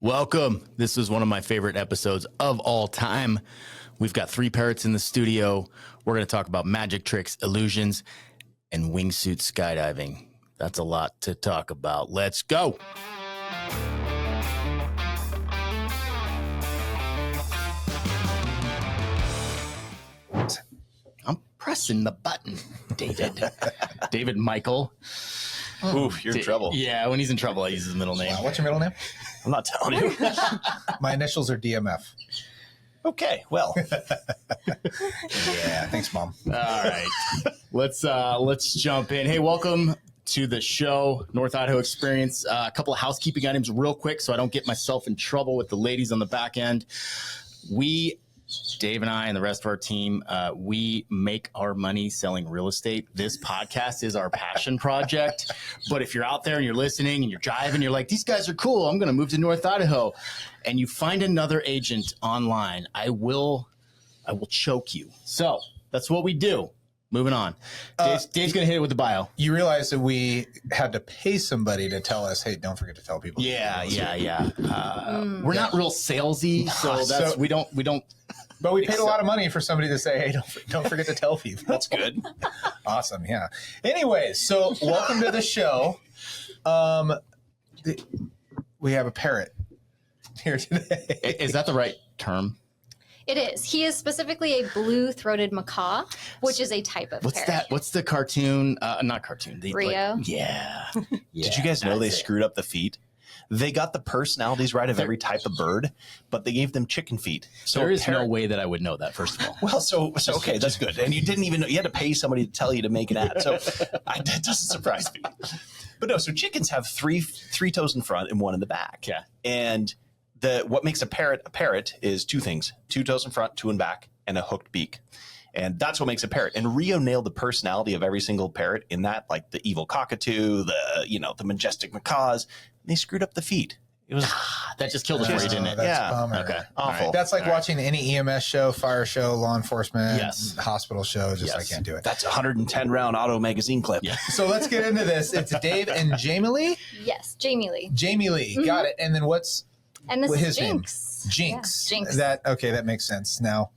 Welcome. This is one of my favorite episodes of all time. We've got 3 parrots in the studio. We're going to talk about magic tricks, illusions, and wingsuit skydiving. That's a lot to talk about. Let's go. I'm pressing the button, David. David Michael. Oof, you're in trouble. Yeah, when he's in trouble, I use his middle name. What's your middle name? I'm not telling you. My initials are DMF. Okay, well. Yeah, thanks, Mom. All right. Let's jump in. Hey, welcome to the show, North Idaho Experience. A couple of housekeeping items real quick so I don't get myself in trouble with the ladies on the back end. Dave and I and the rest of our team, we make our money selling real estate. This podcast is our passion project. But if you're out there and you're listening and you're driving, you're like, these guys are cool. I'm going to move to North Idaho. And you find another agent online, I will choke you. So that's what we do. Moving on. Dave's going to hit it with the bio. You realize that we had to pay somebody to tell us, hey, don't forget to tell people. Yeah. We're not real salesy, so we don't. But we paid a lot of money for somebody to say, hey, don't forget to tell people. That's good. Awesome, yeah. Anyways, so welcome to the show. We have a parrot here today. Is that the right term? It is. He is specifically a blue-throated macaw, which is a type of What's parrot. that? What's the cartoon? Not cartoon. Rio? Yeah. Did you guys know they screwed up the feet? They got the personalities right of every type of bird, but they gave them chicken feet. So there is no way that I would know that, first of all. Well, so okay, that's good. And you didn't even know. You had to pay somebody to tell you to make an ad. So that doesn't surprise me. But no, so chickens have three toes in front and one in the back. Yeah. And what makes a parrot is 2 things: 2 toes in front, 2 in back, and a hooked beak. And that's what makes a parrot. And Rio nailed the personality of every single parrot in that, like the evil cockatoo, the majestic macaws. They screwed up the feet. It was that just killed it for you, didn't it? That's Yeah. a bummer. Okay. awful. Right. That's like watching any EMS show, fire show, law enforcement, Yes. hospital show. Just I Yes. can't do it. That's a 110 round auto magazine clip. Yeah. So let's get into this. It's Dave and Jamieleigh. Yes, Jamieleigh. Jamieleigh, got it. And then what's And this What is his name? Jinx. Jinx? Yeah, Jinx. That makes sense now.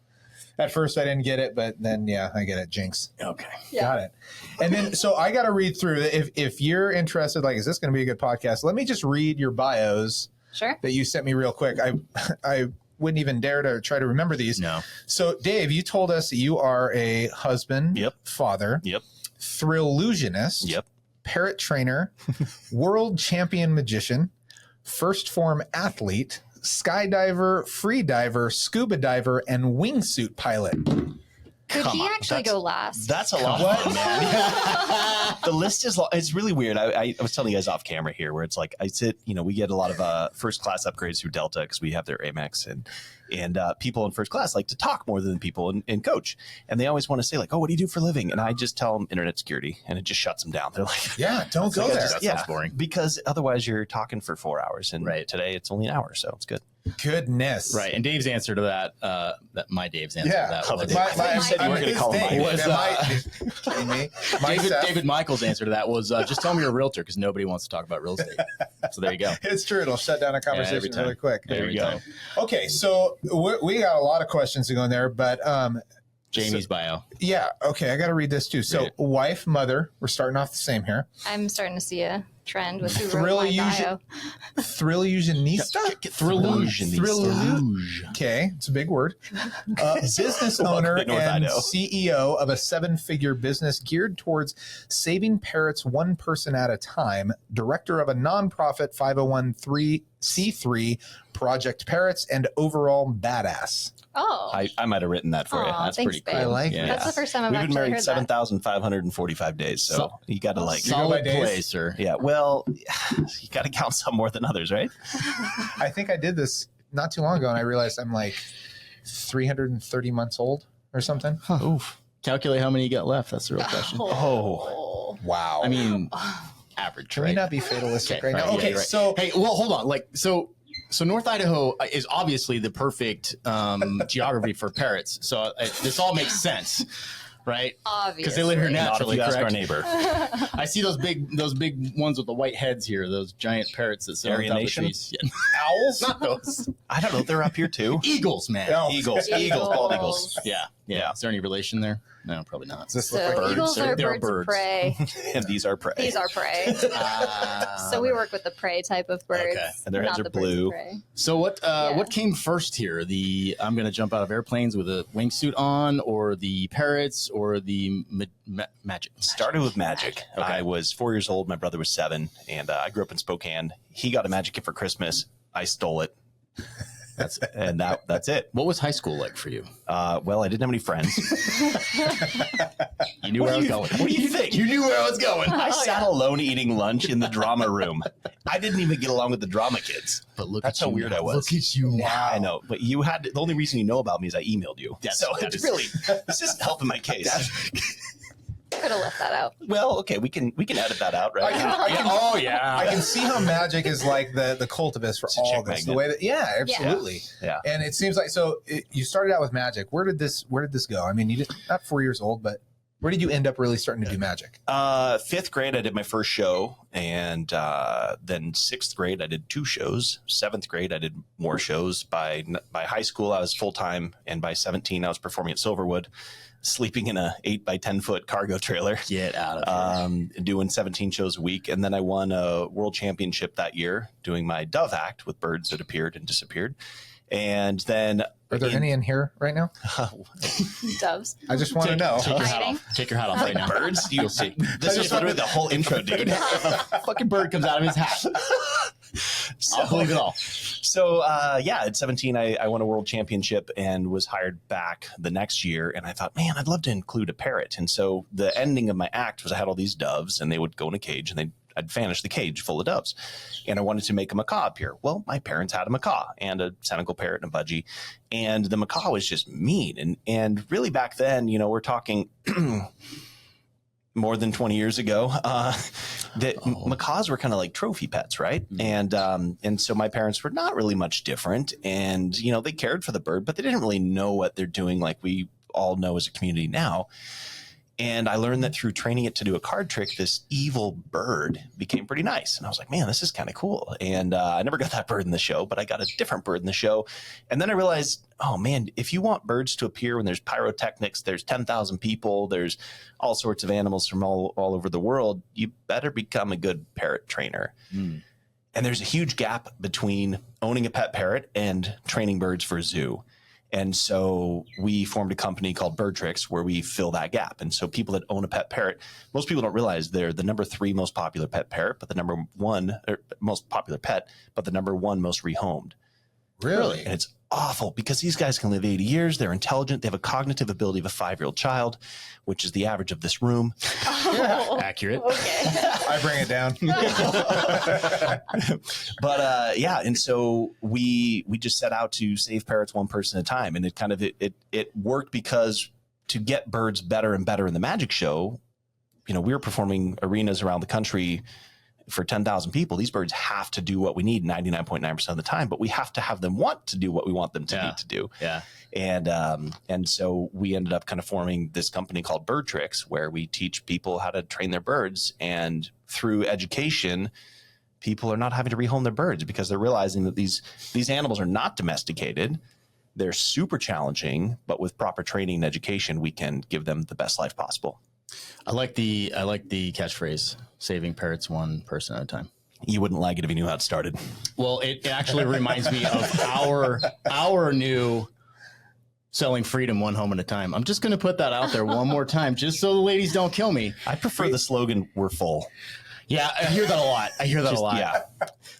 At first I didn't get it, but then I get it. Jinx. Okay. Yeah. Got it. And then so I got to read through it. If you're interested, like, is this going to be a good podcast? Let me just read your bios Sure. that you sent me real quick. I wouldn't even dare to try to remember these. No. So Dave, you told us that you are a husband, Yep. father, Yep. Thrillusionist, Yep. parrot trainer, world champion magician, first form athlete, skydiver, free diver, scuba diver, and wingsuit pilot. Could Come he on, actually go last? That's a lot of fun, man. The list is long. It's really weird. I was telling you guys off camera here where it's like we get a lot of first class upgrades through Delta because we have their Amex and people in first class like to talk more than people in coach. And they always want to say like, oh, what do you do for a living? And I just tell them internet security and it just shuts them down. They're like, Yeah, don't go there. That sounds boring. Because otherwise you're talking for 4 hours and Right. today it's only an hour. So it's good. Goodness. Right. And Dave's answer to that, my Dave's answer to that was, You said you were going to call him Mike. David Michael's answer to that was just tell me you're a realtor because nobody wants to talk about real estate. So there you go. It's true. It'll shut down a conversation every time. really quick. There you go. Okay, so we got a lot of questions to go in there, but Jamie's bio. yeah, okay, I got to read this too. So, Read it. wife, mother, we're starting off the same here. I'm starting to see a trend with who wrote my bio. Thrillusionista? Thrillusionista. Okay, it's a big word. Business owner to North and Idaho. CEO of a 7-figure business geared towards saving parrots one person at a time, director of a nonprofit 501c3 Project Parrots, and overall badass. Oh. I might have written that for you. Aw, That's thanks, pretty cool. babe. I like Yeah. That's the first time I've We've been actually married heard that. 7,545 days, so you got to like Solid days? play, sir. Yeah, well, you got to count some more than others, right? I think I did this not too long ago, and I realized I'm like 330 months old or something. Oof. Calculate how many you got left. That's the real question. Oh. Wow. I mean, average. can right? we not be fatalistic Okay, right now? right, Okay, yeah, right. so Hey, well, hold on. So North Idaho is obviously the perfect geography for parrots. So this all makes sense. right? Obviously. Because they live here Not if naturally, you ask our correct? neighbor. I see those big ones with the white heads here, those giant parrots that sit on top of the Nation? trees. Yeah. Owls? Not those. I don't know. They're up here too. Eagles, man. No. Eagles, bald eagles. Yeah. Yeah. Is there any relation there? No, probably not. Does this So look like birds. eagles are They're birds of prey. And these are prey. These are prey. So we work with the prey type of birds. Okay. And their heads not are the birds of blue. prey. So what came first here? I'm going to jump out of airplanes with a wingsuit on, or the parrots, or the magic? Started with magic. Okay. I was 4 years old. My brother was 7, and I grew up in Spokane. He got a magic gift for Christmas. I stole it. That's it. What was high school like for you? Well, I didn't have any friends. You knew where I was going. What do you think? You knew where I was going. I sat alone eating lunch in the drama room. I didn't even get along with the drama kids. But look That's at how you weird now. I was. Look at you now. I know, but you had the only reason you know about me is I emailed you. Yes, so that it's is- really this isn't helping my case. Could have left that out. Well, okay, we can edit that out, right? Oh yeah. I can see how magic is like the cultivus for It's a all chick this. The magnet. way that, absolutely. Yeah. And it seems like you started out with magic. Where did this go? I mean, you didn't not 4 years old, but where did you end up really starting to do magic? 5th grade, I did my first show, and then 6th grade, I did 2 shows. 7th grade, I did more shows. By high school, I was full time, and by 17, I was performing at Silverwood, sleeping in a 8 by 10 foot cargo trailer. Get out of here. Doing 17 shows a week. And then I won a world championship that year doing my dove act with birds that appeared and disappeared. And then Are there any in here right now? Doves. I just want to know. Take your hat Hiding. off. Take your hat off right now. birds? This is just literally the whole intro, dude. If a fucking bird comes out of his hat, I'll believe it all. So, at 17, I won a world championship and was hired back the next year. And I thought, man, I'd love to include a parrot. And so the ending of my act was I had all these doves, and they would go in a cage, and I'd vanish the cage full of doves. And I wanted to make a macaw appear. Well, my parents had a macaw and a Senegal parrot and a budgie. And the macaw was just mean. And really back then, we're talking more than 20 years ago, macaws were kind of like trophy pets, right? And so my parents were not really much different. And, they cared for the bird, but they didn't really know what they're doing like we all know as a community now. And I learned that through training it to do a card trick, this evil bird became pretty nice. And I was like, man, this is kind of cool. And I never got that bird in the show, but I got a different bird in the show. And then I realized, oh, man, if you want birds to appear when there's pyrotechnics, there's 10,000 people, there's all sorts of animals from all over the world, you better become a good parrot trainer. And there's a huge gap between owning a pet parrot and training birds for a zoo. And so we formed a company called BirdTricks where we fill that gap. And so people that own a pet parrot, most people don't realize they're the number 3 most popular pet parrot, but the number 1 most popular pet, but the number 1 most rehomed. Really? And it's awful because these guys can live 80 years. They're intelligent. They have a cognitive ability of a 5-year-old child, which is the average of this room. Accurate. Okay. I bring it down. But and so we just set out to save parrots one person at a time, and it worked because to get birds better and better in the magic show, we were performing arenas around the country for 10,000 people. These birds have to do what we need 99.9% of the time, but we have to have them want to do what we want them to need to do. Yeah. And so we ended up kind of forming this company called BirdTricks, where we teach people how to train their birds. And through education, people are not having to rehome their birds because they're realizing that these animals are not domesticated. They're super challenging, but with proper training and education, we can give them the best life possible. I like the catchphrase, saving parrots one person at a time. You wouldn't like it if you knew how it started. Well, it actually reminds me of our new selling freedom one home at a time. I'm just going to put that out there one more time, just so the ladies don't kill me. I prefer the slogan, "We're full." Yeah, I hear that a lot. Yeah.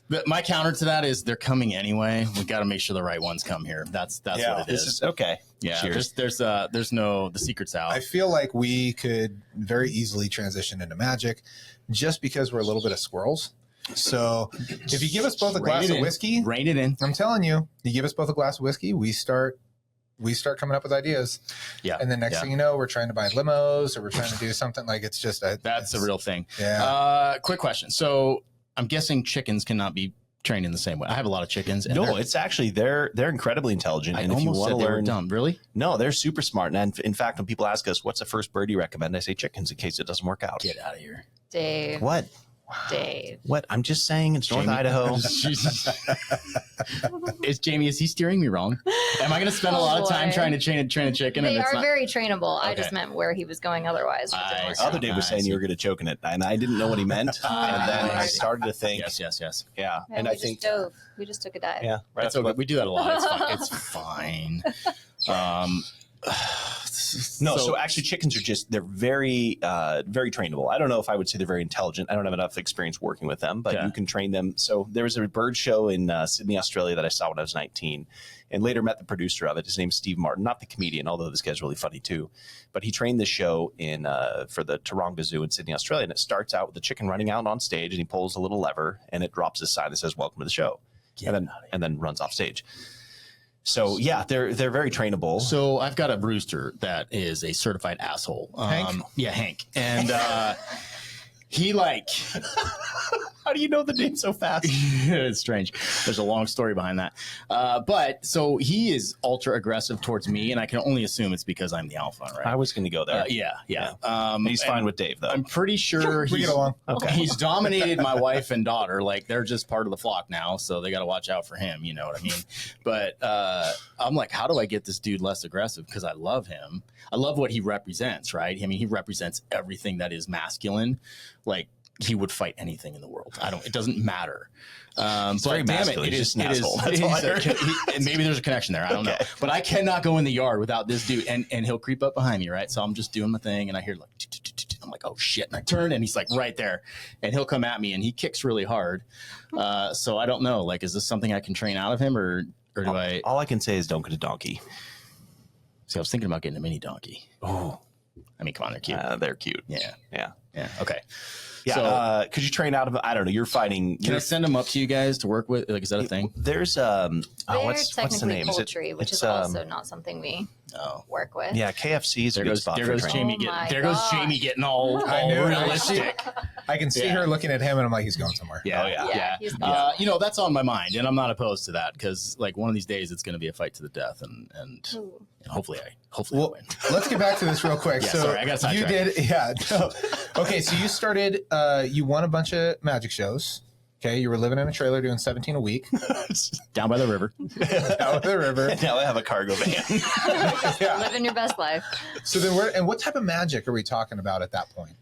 But my counter to that is they're coming anyway. We got to make sure the right ones come here. That's what it This is. is okay. Yeah, Cheers. there's no, the secret's out. I feel like we could very easily transition into magic just because we're a little bit of squirrels. So if you give us both a glass of whiskey, Rein it in. I'm telling you, you give us both a glass of whiskey, we start coming up with ideas. Yeah. And then next thing you know, we're trying to buy limos or we're trying to do something like That's the real thing. Yeah. Quick question. So I'm guessing chickens cannot be trained in the same way. I have a lot of chickens. And No, it's actually they're incredibly intelligent. I And if you almost want said to they were learn, dumb. Really? no, they're super smart. And in fact, when people ask us what's the first bird you recommend, I say chickens in case it doesn't work out. Get out of here. Dave. What? Dave. What? I'm just saying it's North Jamie. Idaho. Jamie, is he steering me wrong? Am I going to spend a lot of time boy. trying to train a chicken? They and it's are not- very trainable. I Okay. just meant where he was going otherwise. Which didn't I work see. The out. other Dave was I saying see. you were good at choking it, and I didn't know what he meant. And then I Right. started to think, Yes, yes, yes. yeah. Yeah, And we I think, just dove. We just took a dive. yeah, right. That's okay. We do that a lot. It's fine. It's fine. No, so actually chickens are they're very, very trainable. I don't know if I would say they're very intelligent. I don't have enough experience working with them, but Yeah. you can train them. So there was a bird show in Sydney, Australia that I saw when I was 19 and later met the producer of it. His name's Steve Martin, not the comedian, although this guy's really funny too. But he trained this show for the Taronga Zoo in Sydney, Australia. And it starts out with the chicken running out on stage and he pulls a little lever and it drops a sign that says, "Welcome to the show." And then runs off stage. So yeah, they're very trainable. So I've got a rooster that is a certified asshole. Hank? Yeah, Hank. And he like How do you know the name so fast? it's strange. There's a long story behind that. But so he is ultra aggressive towards me, and I can only assume it's because I'm the alpha, right? I was going to go there. Yeah. He's fine with Dave though. I'm pretty sure We he's, get along. he's dominated my wife and daughter. Like they're just part of the flock now, so they got to watch out for him. You know what I mean? But I'm like, how do I get this dude less aggressive? Because I love him. I love what he represents, right? I mean, he represents everything that is masculine. Like he would fight anything in the world. It doesn't matter. But very damn masculine. it He's is, just an it is, asshole. That's all I heard. and maybe there's a connection there. I don't know. But I cannot go in the yard without this dude. And he'll creep up behind me, right? So I'm just doing my thing and I hear like, I'm like, oh shit. And I turn and he's like right there. And he'll come at me and he kicks really hard. So I don't know. Like, is this something I can train out of him or do I? All I can say is don't get a donkey. See, I was thinking about getting a mini donkey. Oh, I mean, come on, they're cute. they're cute. Yeah. Yeah. Okay. Yeah. So- Could you train out of? I don't know. You're fighting. Can I send them up to you guys to work with? Like, is that a thing? There's They're what's the technically name? poultry, which is also not something we Oh. work with. Yeah, KFC is a There good goes, spot there for goes training. Jamie Oh my getting. There goes gosh. Jamie getting all I knew it. realistic. I can see Yeah. her looking at him, and I'm like, he's going somewhere. Yeah, Oh, yeah. Yeah, he's- that's on my mind, and I'm not opposed to that because, like, one of these days it's going to be a fight to the death, and Ooh. hopefully I Well, win. let's get back to this real quick. Yeah, So sorry, I got you sidetracked. did, yeah. No. Okay, so you started. You won a bunch of magic shows. Okay, you were living in a trailer doing 17 a week Down by the river. out of the river. Now I have a cargo van. Yeah. Living your best life. So then, what type of magic are we talking about at that point?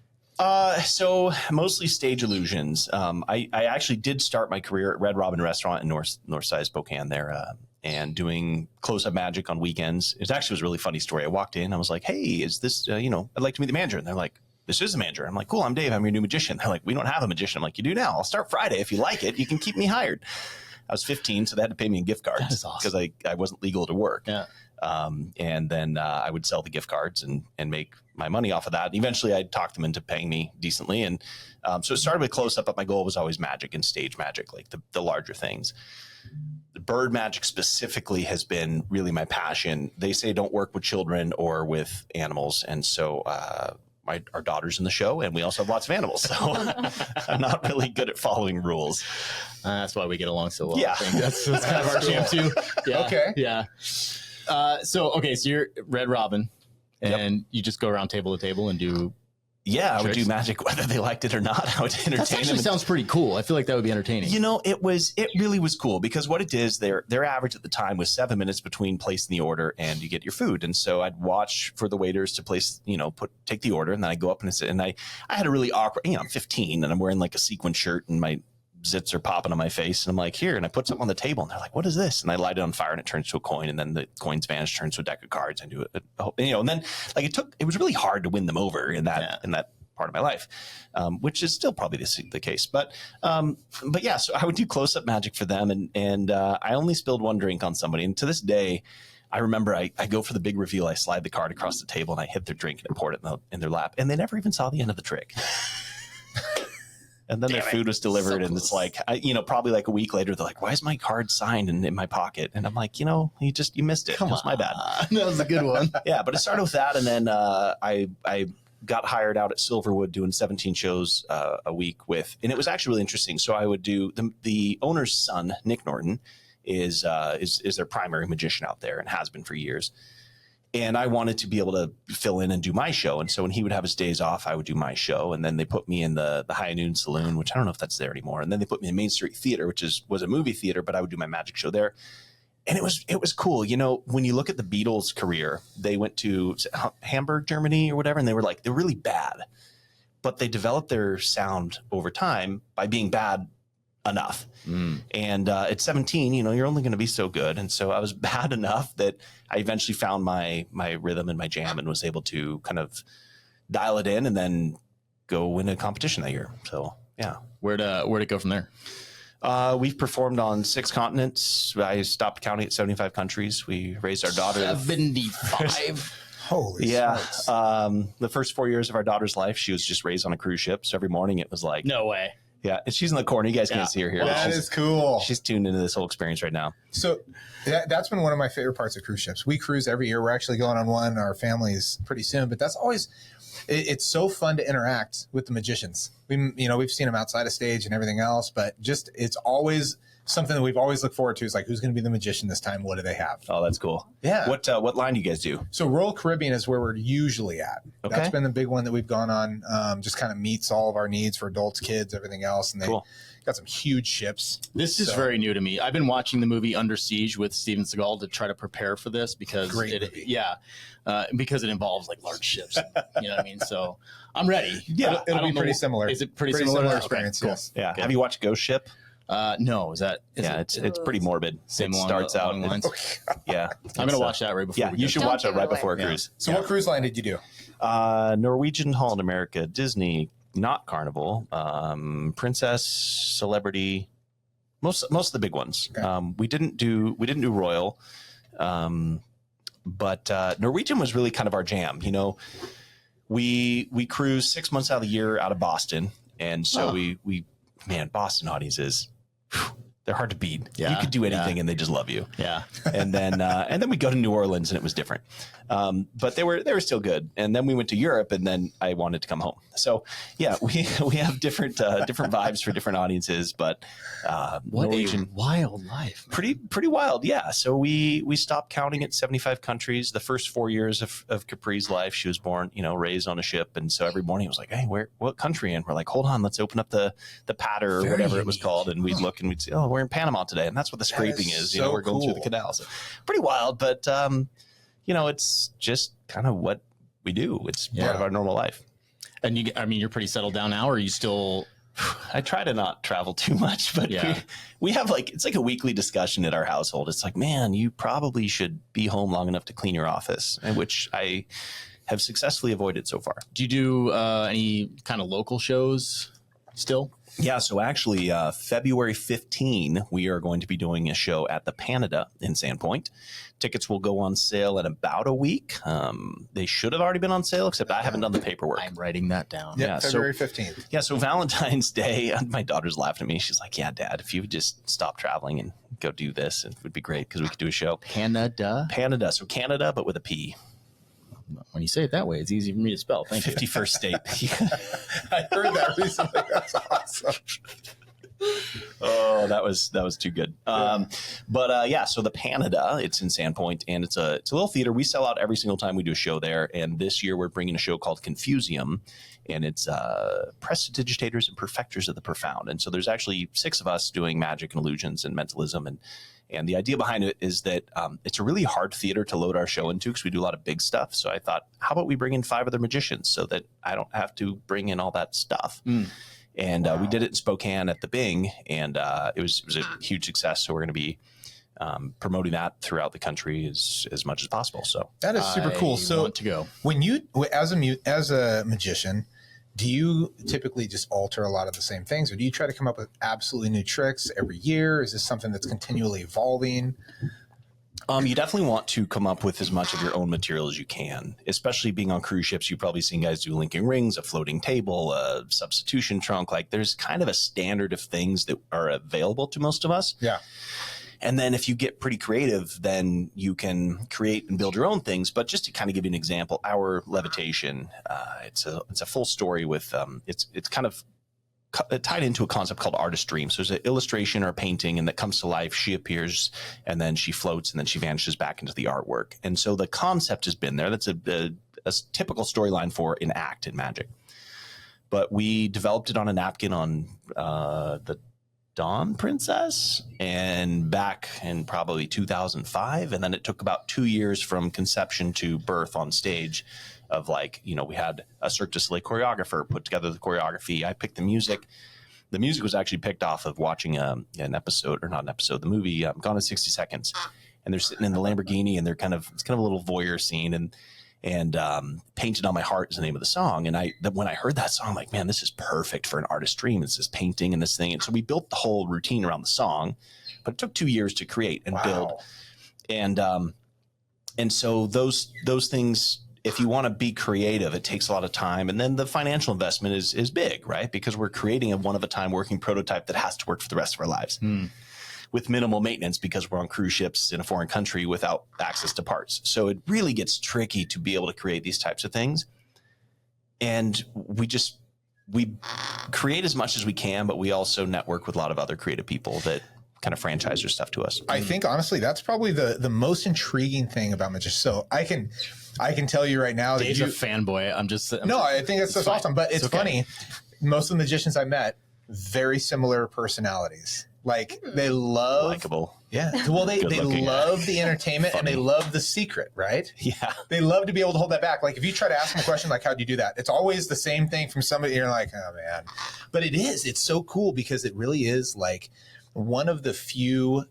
So mostly stage illusions. I actually did start my career at Red Robin Restaurant in Northside Spokane there, and doing close-up magic on weekends. It actually was a really funny story. I walked in, I was like, "Hey, is this? I'd like to meet the manager." And they're like, "This is the manager." I'm like, "Cool, I'm Dave. I'm your new magician." They're like, "We don't have a magician." I'm like, "You do now. I'll start Friday. If you like it, you can keep me hired." I was 15, so they had to pay me in gift cards That is awesome. because I wasn't legal to work. Yeah. And then I would sell the gift cards and make my money off of that. Eventually, I'd talk them into paying me decently. And so it started with close up, but my goal was always magic and stage magic, like the larger things. The bird magic specifically has been really my passion. They say don't work with children or with animals. And so our daughter's in the show, and we also have lots of animals. So I'm not really good at following rules. That's why we get along so well. Yeah. I think that's kind of our jam too. Yeah. Okay. Yeah. So you're Red Robin, and you just go around table to table and do. Yeah, I would Tricks? do magic whether they liked it or not. I would entertain That actually them. sounds pretty cool. I feel like that would be entertaining. It really was cool because what it is, their average at the time was 7 minutes between placing the order and you get your food. And so I'd watch for the waiters to place, take the order, and then I go up and sit. And I had a really awkward, I'm 15 and I'm wearing like a sequin shirt and my zits are popping on my face. And I'm like, here, and I put something on the table and they're like, what is this? And I light it on fire and it turns to a coin. And then the coins vanish, turns to a deck of cards. And do it, and then like it was really hard to win them over in that part of my life, which is still probably the case. But yeah, so I would do close up magic for them, and I only spilled one drink on somebody, and to this day, I remember I go for the big reveal. I slide the card across the table and I hit their drink and I poured it in their lap, and they never even saw the end of the trick. And then their food was delivered, and it's like, probably like a week later, they're like, "Why is my card signed and in my pocket?" And I'm like, you missed it. It was my bad. That was a good one. Yeah, but it started with that, and then I got hired out at Silverwood doing 17 shows a week with, and it was actually really interesting. So I would do the owner's son, Nick Norton, is their primary magician out there and has been for years. And I wanted to be able to fill in and do my show. And so when he would have his days off, I would do my show. And then they put me in the High Noon Saloon, which I don't know if that's there anymore. And then they put me in Main Street Theater, which was a movie theater, but I would do my magic show there. And it was cool. You know, when you look at the Beatles' career, they went to Hamburg, Germany or whatever, and they're really bad. But they developed their sound over time by being bad enough. And at 17, you know, you're only going to be so good. And so I was bad enough that I eventually found my rhythm and my jam and was able to kind of dial it in and then go win a competition that year. So, yeah. Where'd it go from there? We've performed on 6 continents. I stopped counting at 75 countries. We raised our daughter 75. Holy smokes. The first 4 years of our daughter's life, she was just raised on a cruise ship. So every morning it was like, No way. yeah, and she's in the corner. You guys can't see her here. That is cool. She's tuned into this whole experience right now. So that's been one of my favorite parts of cruise ships. We cruise every year. We're actually going on one. Our family's pretty soon, but that's always, it's so fun to interact with the magicians. We've seen them outside of stage and everything else, but just, it's always something that we've always looked forward to is like, who's going to be the magician this time? What do they have? Oh, that's cool. Yeah. What line do you guys do? So Royal Caribbean is where we're usually at. Okay. That's been the big one that we've gone on. Just kind of meets all of our needs for adults, kids, everything else. And they got some huge ships. This is very new to me. I've been watching the movie Under Siege with Steven Seagal to try to prepare for this because because it involves like large ships. You know what I mean? So I'm ready. Yeah, it'll be pretty similar. Is it pretty similar experience? Okay, Yes. cool. Yeah. Good. Have you watched Ghost Ship? No. It's pretty morbid. Same it along starts the- out. along the lines? Yeah. I'm gonna watch that right before. Yeah, we you go. should Don't watch it give right it before a away. cruise. So what cruise line did you do? Norwegian, Holland America, Disney, not Carnival, Princess, Celebrity, most of the big ones. Okay. We didn't do Royal, but Norwegian was really kind of our jam. You know, we cruise 6 months out of the year out of Boston, and so Boston audiences, they're hard to beat. Yeah, you could do anything and they just love you. Yeah. And then we go to New Orleans and it was different. But they were still good. And then we went to Europe and then I wanted to come home. So yeah, we have different vibes for different audiences, but What Norwegian, a wild life. pretty wild. Yeah. So we stopped counting at 75 countries. The first 4 years of Capri's life, she was born, raised on a ship. And so every morning it was like, hey, what country? And we're like, hold on, let's open up the patter or whatever it was called. And we'd look and we'd say, oh, we're in Panama today. And that's what the scraping is. so We're going through the cool. canal. So pretty wild, but it's just kind of what we do. It's part of our normal life. And you're pretty settled down now, or are you still? I try to not travel too much, but we have it's like a weekly discussion at our household. It's like, man, you probably should be home long enough to clean your office, and which I have successfully avoided so far. Do you do any kind of local shows still? Yeah, so actually, February 15, we are going to be doing a show at the Canada in Sandpoint. Tickets will go on sale in about a week. They should have already been on sale, except I haven't done the paperwork. I'm writing that down. Yeah, February 15th. Yeah, so Valentine's Day, my daughter's laughing at me. She's like, yeah, Dad, if you would just stop traveling and go do this, it would be great because we could do a show. Canada. So Canada, but with a P. When you say it that way, it's easy for me to spell. Thank you. 51st state. I heard that recently. That's awesome. Oh, that was too good. So the Canada, it's in Sandpoint, and it's a little theater. We sell out every single time we do a show there. And this year we're bringing a show called Confusium, and it's prestidigitators and perfecters of the profound. And so there's actually 6 of us doing magic and illusions and mentalism. And the idea behind it is that it's a really hard theater to load our show into because we do a lot of big stuff. So I thought, how about we bring in 5 other magicians so that I don't have to bring in all that stuff. And we did it in Spokane at the Bing, and it was a huge success. So we're going to be promoting that throughout the country as much as possible. So That is super cool. So I want to go. when you, as a magician, do you typically just alter a lot of the same things, or do you try to come up with absolutely new tricks every year? Is this something that's continually evolving? you definitely want to come up with as much of your own material as you can, especially being on cruise ships. You've probably seen guys do linking rings, a floating table, a substitution trunk. Like there's kind of a standard of things that are available to most of us. Yeah. And then if you get pretty creative, then you can create and build your own things. But just to kind of give you an example, our levitation, it's a full story with it's kind of tied into a concept called artist dream. So there's an illustration or a painting, and that comes to life. She appears, and then she floats, and then she vanishes back into the artwork. And so the concept has been there. That's a typical storyline for an act in magic. But we developed it on a napkin on the Dawn Princess, and back in probably 2005. And then it took about 2 years from conception to birth on stage of like, you know, we had a Cirque du Soleil choreographer put together the choreography. I picked the music. The music was actually picked off of watching the movie Gone in 60 Seconds. And they're sitting in the Lamborghini, and it's kind of a little voyeur scene, and Painted on My Heart is the name of the song. And when I heard that song, I'm like, man, this is perfect for an artist's dream. It's this painting and this thing. And so we built the whole routine around the song, but it took 2 years to create and build. And so those things, if you want to be creative, it takes a lot of time. And then the financial investment is big, right? Because we're creating a one-of-a-time working prototype that has to work for the rest of our lives. With minimal maintenance, because we're on cruise ships in a foreign country without access to parts. So it really gets tricky to be able to create these types of things. And we create as much as we can, but we also network with a lot of other creative people that kind of franchise their stuff to us. I think honestly, that's probably the most intriguing thing about magic. So I can tell you right now that Dave's a fanboy. I think that's awesome. But it's funny. Most of the magicians I met, very similar personalities. Like they love likable. Yeah. Well, they love the entertainment and they love the secret, right? Yeah. They love to be able to hold that back. Like if you try to ask them a question like, how'd you do that? It's always the same thing from somebody. You're like, oh man. But it's so cool because it really is like one of the few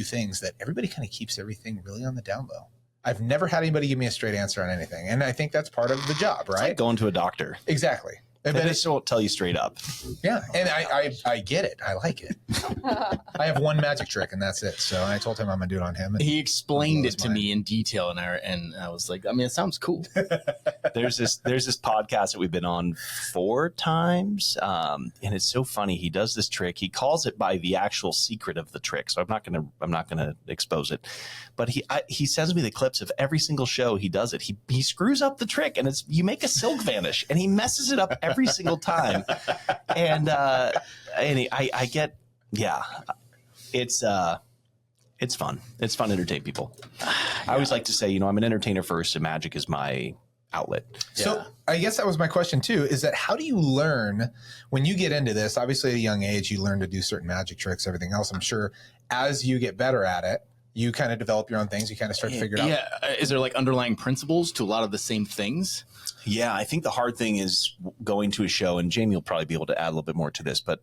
things that everybody kind of keeps everything really on the down low. I've never had anybody give me a straight answer on anything. And I think that's part of the job, right? It's like going to a doctor. Exactly. And they just won't tell you straight up. Yeah, and I get it. I like it. I have one magic trick, and that's it. So I told him I'm gonna do it on him. And he explained it to me in detail, and I was like, I mean, it sounds cool. There's this podcast that we've been on 4 times, and it's so funny. He does this trick. He calls it by the actual secret of the trick. So I'm not gonna expose it. But he sends me the clips of every single show he does it. He screws up the trick, and you make a silk vanish, and he messes it up every single time. And I get, yeah, it's fun. It's fun to entertain people. I always like to say, I'm an entertainer first, and magic is my outlet. So I guess that was my question too, is that how do you learn when you get into this? Obviously at a young age, you learn to do certain magic tricks, everything else. I'm sure as you get better at it, you kind of develop your own things. You kind of start to figure it out. Yeah. Is there like underlying principles to a lot of the same things? Yeah, I think the hard thing is going to a show, and Jamie will probably be able to add a little bit more to this, but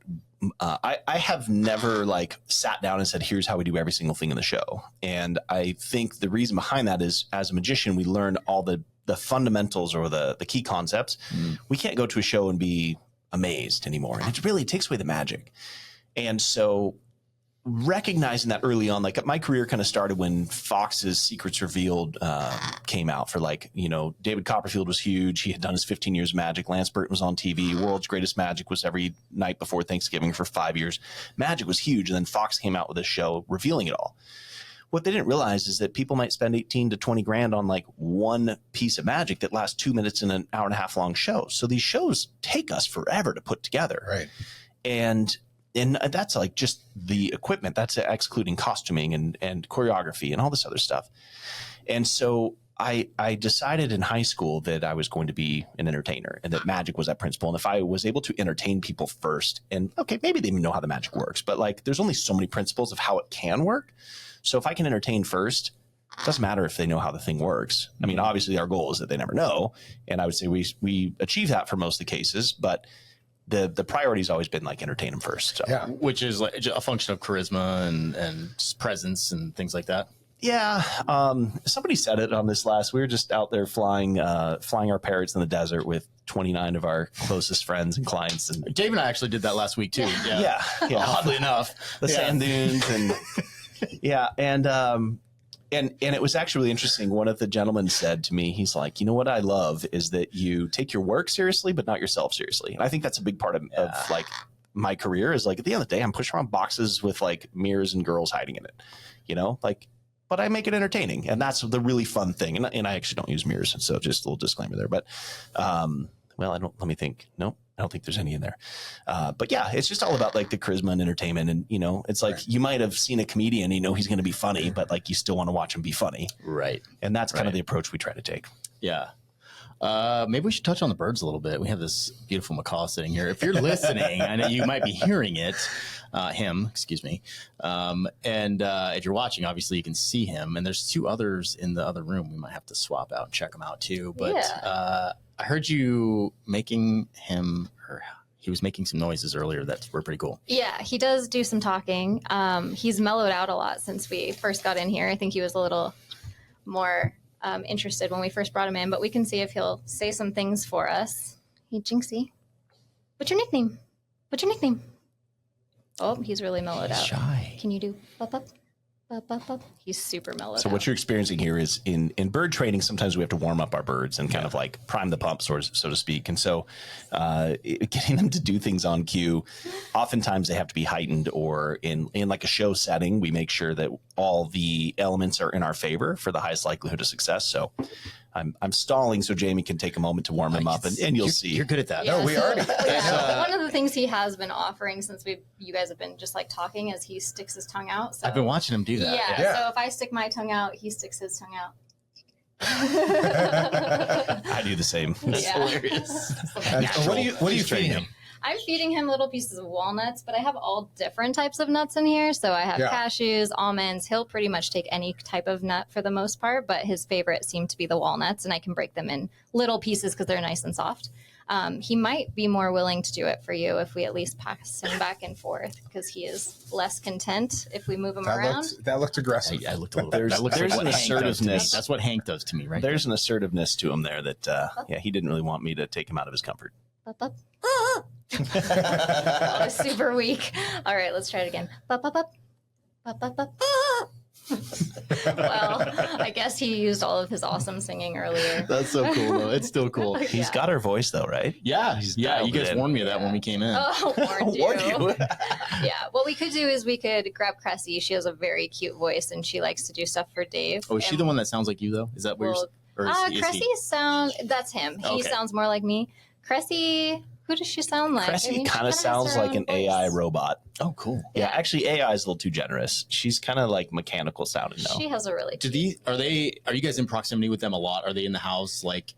I have never sat down and said, here's how we do every single thing in the show. And I think the reason behind that is, as a magician, we learn all the fundamentals or the key concepts. We can't go to a show and be amazed anymore. And it really takes away the magic. And so recognizing that early on, like my career kind of started when Fox's Secrets Revealed came out for David Copperfield was huge. He had done his 15 years of magic. Lance Burton was on TV. World's Greatest Magic was every night before Thanksgiving for 5 years. Magic was huge. And then Fox came out with a show revealing it all. What they didn't realize is that people might spend 18 to 20 grand on one piece of magic that lasts 2 minutes in an hour and a half long show. So these shows take us forever to put together. Right. And that's just the equipment. That's excluding costuming and choreography and all this other stuff. And so I decided in high school that I was going to be an entertainer and that magic was that principle. And if I was able to entertain people first, and okay, maybe they even know how the magic works, but there's only so many principles of how it can work. So if I can entertain first, it doesn't matter if they know how the thing works. I mean, obviously our goal is that they never know. And I would say we achieve that for most of the cases, but the priority has always been entertain them first. So. Yeah. Which is a function of charisma and just presence and things like that. Yeah. Somebody said it on this we were just out there flying our parrots in the desert with 29 of our closest friends and clients. And Dave and I actually did that last week too. Yeah. Oddly enough, the sand dunes and yeah. And it was actually really interesting. One of the gentlemen said to me, he's like, what I love is that you take your work seriously, but not yourself seriously. And I think that's a big part of my career is like, at the end of the day, I'm pushing around boxes with like mirrors and girls hiding in it, you know, like, but I make it entertaining, and that's the really fun thing. And I actually don't use mirrors, so just a little disclaimer there. But, well, let me think. Nope, I don't think there's any in there. But yeah, it's just all about like the charisma and entertainment. And, you know, it's like you might have seen a comedian, you know, he's going to be funny, but like you still want to watch him be funny. Right. And that's kind of the approach we try to take. Yeah. Maybe we should touch on the birds a little bit. We have this beautiful macaw sitting here. If you're listening, I know you might be hearing it. Excuse me. And if you're watching, obviously you can see him. And there's 2 others in the other room. We might have to swap out and check them out too. But I heard you making him, or he was making some noises earlier that were pretty cool. Yeah, he does do some talking. He's mellowed out a lot since we first got in here. I think he was a little more interested when we first brought him in, but we can see if he'll say some things for us. Hey, Jinxie, what's your nickname? What's your nickname? Oh, he's really mellowed out. Shy. Can you do bup, bup, bup, bup, bup? He's super mellowed So out. what you're experiencing here is in bird training, sometimes we have to warm up our birds and kind of like prime the pump, so to speak. And so getting them to do things on cue, oftentimes they have to be heightened, or in like a show setting, we make sure that all the elements are in our favor for the highest likelihood of success. So I'm stalling so Jamie can take a moment to warm him up, and you'll see. You're good at that. No, we already. One of the things he has been offering since you guys have been just like talking is he sticks his tongue out. So. I've been watching him do that. Yeah, so if I stick my tongue out, he sticks his tongue out. I do the same. That's Yeah. hilarious. What are you feeding him? I'm feeding him little pieces of walnuts, but I have all different types of nuts in here. So I have cashews, almonds. He'll pretty much take any type of nut for the most part, but his favorite seem to be the walnuts, and I can break them in little pieces because they're nice and soft. He might be more willing to do it for you if we at least pass him back and forth, because he is less content if we move him around. That looked aggressive. I looked a little. There's That looks an like what Hank does to me. assertiveness. That's what Hank does to me, right? There's an assertiveness to him there that, he didn't really want me to take him out of his comfort. Bup, bup. Oh, it's super weak. All right, let's try it again. Bup, bup, bup. Bup, bup, bup. Well, I guess he used all of his awesome singing earlier. That's so cool, though. It's still cool. He's got her voice, though, right? Yeah, you dialed guys it in. warned me of that when we came in. Oh, warned you. Warned you? Yeah, what we could do is we could grab Cressy. She has a very cute voice, and she likes to do stuff for Dave. Oh, is she the one that sounds like you, though? Is that where Cressy that's him. He Okay. sounds more like me. Cressy, who does she sound like? Cressy she kind of has sounds her like own an voice. AI robot. Oh, cool. Yeah, Yeah. actually, AI is a little too generous. She's kind of like mechanical sounding now. She has a really Are you guys in proximity with them a lot? Are they in the house, like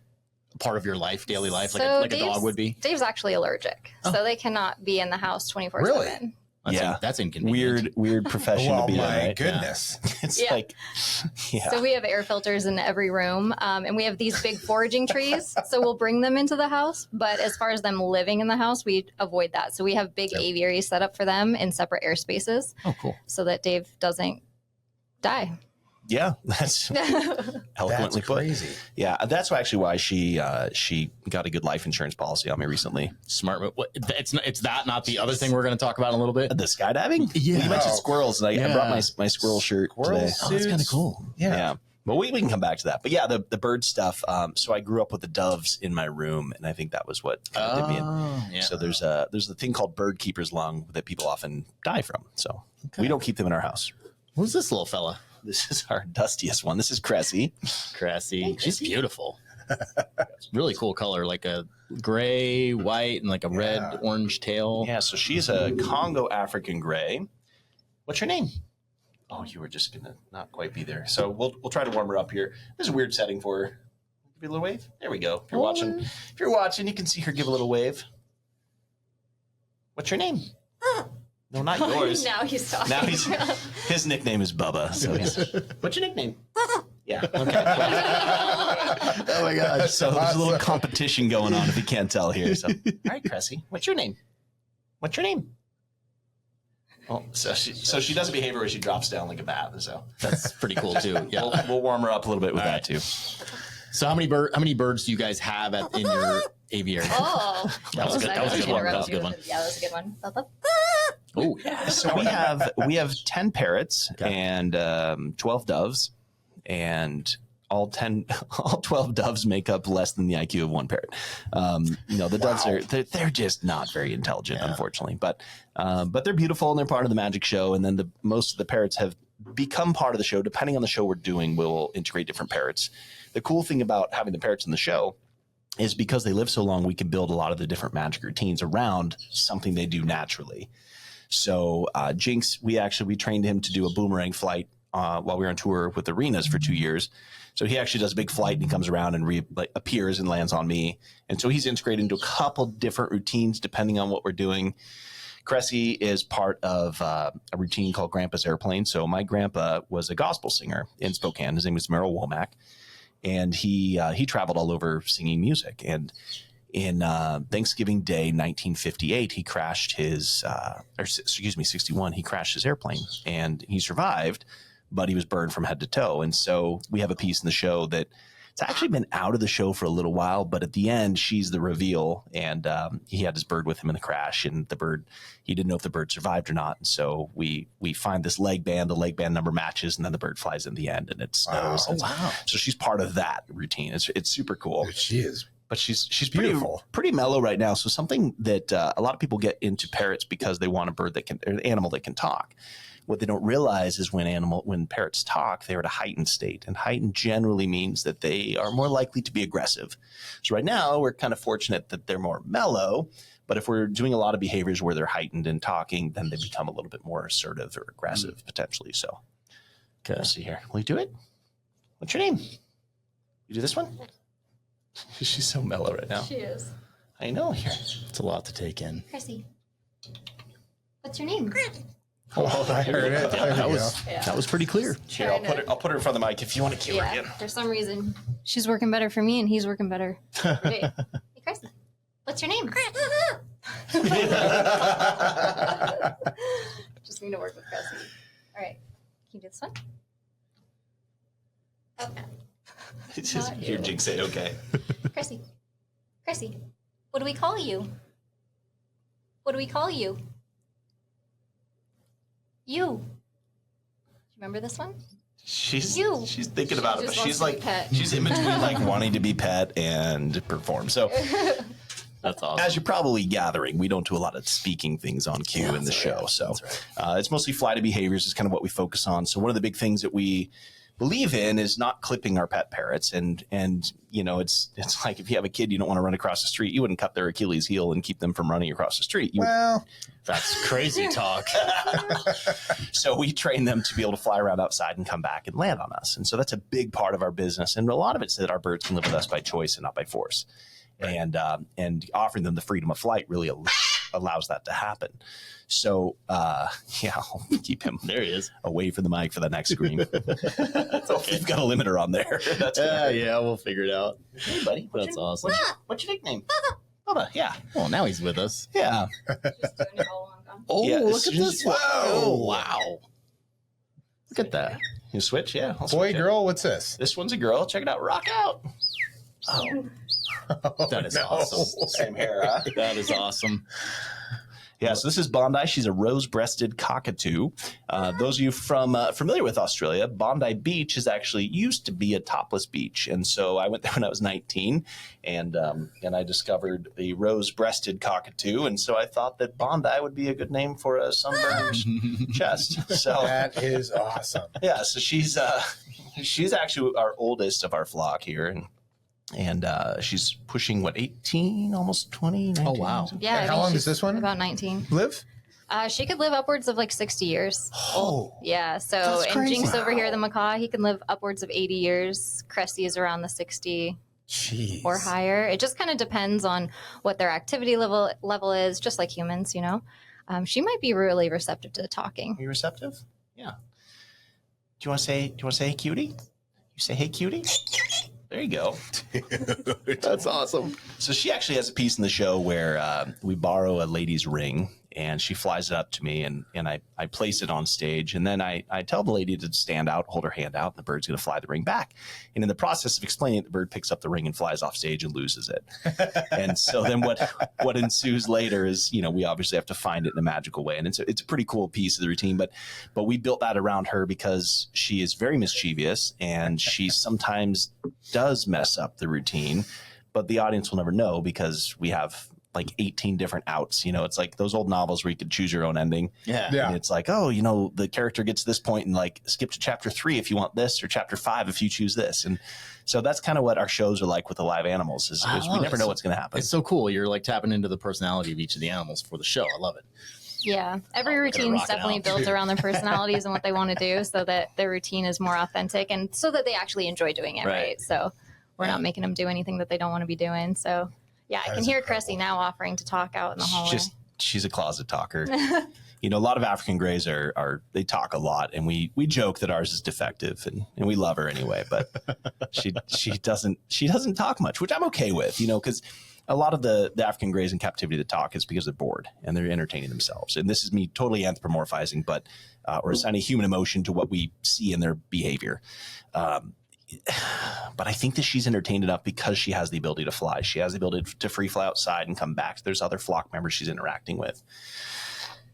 part of your life, daily life, like a dog would be? Dave's actually allergic, so they cannot be in the house 24/7. Really? That's inconvenient. Weird profession to be in, my right? goodness. It's Yeah. like, yeah. So we have air filters in every room, and we have these big foraging trees. So we'll bring them into the house. But as far as them living in the house, we avoid that. So we have big aviaries set up for them in separate air spaces, Oh, cool. so that Dave doesn't die. Yeah, that's eloquently That's put. crazy. Yeah, that's actually why she got a good life insurance policy on me recently. Smart. It's not the other thing we're going to talk about in a little bit. The skydiving? Yeah. You mentioned Oh. squirrels, and I brought my squirrel shirt today. Oh, that's kind of cool. Yeah. But we can come back to that. But yeah, the bird stuff. So I grew up with the doves in my room, and I think that was what kind of did me in. Yeah. So there's a thing called bird keeper's lung that people often die from. So we don't keep them in our house. Who's this little fella? This is our dustiest one. This is Cressy. Cressy. She's beautiful. Really cool color, like a gray, white, and like a red, orange tail. Yeah, so she's a Congo African gray. What's your name? Oh, you were just gonna not quite be there. So we'll try to warm her up here. This is a weird setting for her. Give you a little wave. There we go. If you're watching, you can see her give a little wave. What's your name? No, not yours. Now he's talking. Now his nickname is Bubba. So what's your nickname? Yeah. Okay. Oh my gosh. So there's a little competition going on if you can't tell here. So, all right, Cressy, what's your name? What's your name? Oh, so she does a behavior where she drops down like a bat. So That's pretty cool too. Yeah. we'll warm her up a little bit with that too. So how many birds do you guys have in your aviary? Oh, That was good. That was a good one. That was a good one. Yeah, that was a good one. Bup, bup. Oh yeah. So we have 10 parrots and 12 doves, and all 12 doves make up less than the IQ of one parrot. The doves they're just not very intelligent, unfortunately, but they're beautiful and they're part of the magic show. And then most of the parrots have become part of the show. Depending on the show we're doing, we'll integrate different parrots. The cool thing about having the parrots in the show is because they live so long, we can build a lot of the different magic routines around something they do naturally. So Jinx, we trained him to do a boomerang flight while we were on tour with arenas for 2 years. So he actually does a big flight and he comes around and appears and lands on me. And so he's integrated into a couple different routines depending on what we're doing. Cressy is part of a routine called Grandpa's Airplane. So my grandpa was a gospel singer in Spokane. His name was Merrill Womach. And he traveled all over singing music. And in Thanksgiving Day, 1958, he crashed 61, he crashed his airplane and he survived, but he was burned from head to toe. And so we have a piece in the show that it's actually been out of the show for a little while, but at the end, she's the reveal. And he had his bird with him in the crash, and the bird, he didn't know if the bird survived or not. And so we find this leg band, the leg band number matches, and then the bird flies in the end, and it snows. Wow. So she's part of that routine. It's super cool. She is. But she's Beautiful. pretty mellow right now. So something that a lot of people get into parrots because they want a bird or an animal that can talk. What they don't realize is when parrots talk, they're at a heightened state, and heightened generally means that they are more likely to be aggressive. So right now we're kind of fortunate that they're more mellow, but if we're doing a lot of behaviors where they're heightened and talking, then they become a little bit more assertive or aggressive potentially. So let's see here. Will you do it? What's your name? You do this one? She's so mellow right now. She is. I know here. It's a lot to take in. Chrissy, what's your name? Oh, I heard it. There we go. That was pretty clear. Here, I'll put her in front of the mic if you want to cue her again. For some reason, she's working better for me and he's working better. Hey, Chrissy, what's your name? Just need to work with Chrissy. All right. Can you do this one? Okay. It's just hear Jig say okay. Chrissy, what do we call you? What do we call you? You. Do you remember this one? She's You. she's thinking about it, but just she's wants to like be pet. she's in between like wanting to be pet and perform. So That's awesome. as you're probably gathering, we don't do a lot of speaking things on cue in the show. So it's mostly flighty behaviors is kind of what we focus on. So one of the big things that we believe in is not clipping our pet parrots, and it's like if you have a kid you don't want to run across the street, you wouldn't cut their Achilles heel and keep them from running across the street. That's crazy talk. So we train them to be able to fly around outside and come back and land on us, and so that's a big part of our business, and a lot of it's that our birds can live with us by choice and not by force. And offering them the freedom of flight really allows that to happen. So, I'll keep him There he is. away from the mic for the next screen. Okay. You've got a limiter on there. That's Yeah, we'll figure it out. Hey, buddy. That's awesome. What's your nickname? Bubba. Yeah. Well, now he's with us. Yeah. Just doing it all along. Oh, Yeah, look at this one. Oh, Whoa. wow. Look at that. You switch? Yeah. I'll Boy, switch it. girl, what's this? This one's a girl. Check it out. Rock out. Oh, That is no. awesome. same hair, huh? That is awesome. Yeah, so this is Bondi. She's a rose-breasted cockatoo. Those of you familiar with Australia, Bondi Beach actually used to be a topless beach, and so I went there when I was 19, and I discovered the rose-breasted cockatoo, and so I thought that Bondi would be a good name for a sunburned chest. So That is awesome. yeah, so she's actually our oldest of our flock here, and she's pushing 18, almost 20. 19, Oh, wow. Yeah. And how long does this one About 19. live? She could live upwards of like 60 years. Oh. Yeah. So, That's and crazy. Jinx over here, the macaw, he can live upwards of 80 years. Cressy is around the 60 Jeez. or higher. It just kind of depends on what their activity level is, just like humans, She might be really receptive to talking. Are you receptive? Yeah. Do you want to say hey, cutie? You say hey, cutie? There you go. That's awesome. So she actually has a piece in the show where we borrow a lady's ring, and she flies it up to me, and I place it on stage, and then I tell the lady to stand out, hold her hand out, and the bird's going to fly the ring back. And in the process of explaining it, the bird picks up the ring and flies off stage and loses it. And so then what ensues later is, we obviously have to find it in a magical way. And it's a pretty cool piece of the routine, but we built that around her because she is very mischievous, and she sometimes does mess up the routine, but the audience will never know because we have like 18 different outs. It's like those old novels where you could choose your own ending. Yeah. And it's like, oh, the character gets to this point and like skip to chapter 3 if you want this, or chapter 5 if you choose this. And so that's kind of what our shows are like with the live animals is we never know what's going to happen. It's so cool. You're like tapping into the personality of each of the animals for the show. I love it. Yeah. Every routine is definitely built around their personalities and what they want to do, so that their routine is more authentic and so that they actually enjoy doing it. Right. So we're not making them do anything that they don't want to be doing. So yeah, I can hear Cressy now offering to talk out in the hallway. She's a closet talker. A lot of African Greys they talk a lot, and we joke that ours is defective, and we love her anyway. But she doesn't talk much, which I'm okay with, because a lot of the African Greys in captivity that talk is because they're bored and they're entertaining themselves. And this is me totally anthropomorphizing, but or assigning human emotion to what we see in their behavior. But I think that she's entertained enough because she has the ability to fly. She has the ability to free fly outside and come back. There's other flock members she's interacting with.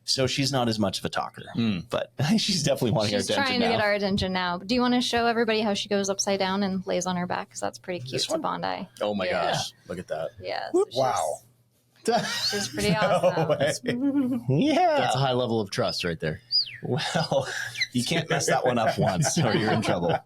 So she's not as much of a talker, but she's definitely wanting our attention now. She's trying to get our attention now. Do you want to show everybody how she goes upside down and lays on her back? Because that's pretty cute to Bondi. Oh my gosh. Look at that. Yeah. So wow. She's pretty awesome. Yeah. That's a high level of trust right there. Well, you can't mess that one up once or you're in trouble. Girl.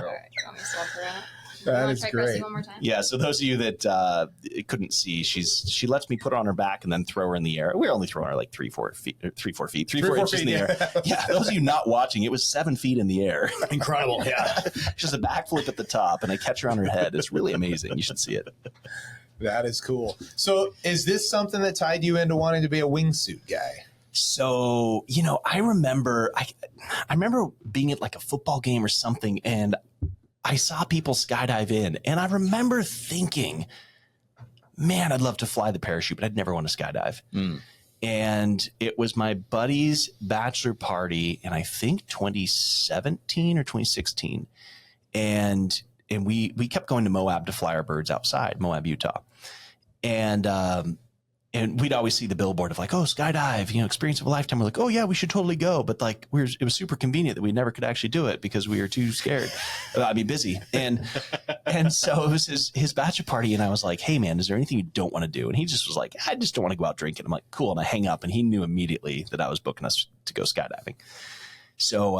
All right, you want me to swap her out? That is great. One more time? Yeah, so those of you that couldn't see, she lets me put her on her back and then throw her in the air. We're only throwing her like 3-4 feet, 3-4 inches in the air. Yeah, those of you not watching, it was 7 feet in the air. Incredible. Yeah. She's a backflip at the top, and I catch her on her head. It's really amazing. You should see it. That is cool. So is this something that tied you into wanting to be a wingsuit guy? So, I remember being at like a football game or something, and I saw people skydive in, and I remember thinking, man, I'd love to fly the parachute, but I'd never want to skydive. And it was my buddy's bachelor party in, I think, 2017 or 2016. And we kept going to Moab to fly our birds outside, Moab, Utah. And we'd always see the billboard of like, oh, skydive, experience of a lifetime. We're like, oh yeah, we should totally go. But like, it was super convenient that we never could actually do it because we were too scared. I'd be busy. And so it was his bachelor party. And I was like, hey man, is there anything you don't want to do? And he just was like, I just don't want to go out drinking. I'm like, cool. And I hang up, and he knew immediately that I was booking us to go skydiving. So,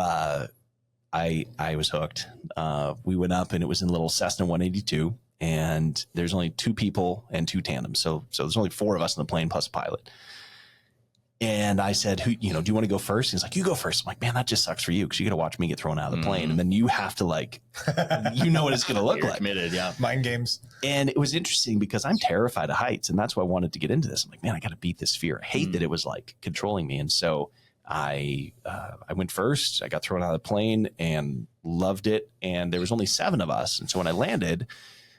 I was hooked. We went up, and it was in a little Cessna 182. And there's only 2 people and 2 tandems. So there's only 4 of us in the plane plus a pilot. And I said, do you want to go first? He's like, you go first. I'm like, man, that just sucks for you because you got to watch me get thrown out of the plane. And then you have to what it's going to look like. Committed, yeah. Mind games. And it was interesting because I'm terrified of heights. And that's why I wanted to get into this. I'm like, man, I got to beat this fear. I hate that it was like controlling me. And so I went first. I got thrown out of the plane and loved it. And there was only 7 of us. And so when I landed,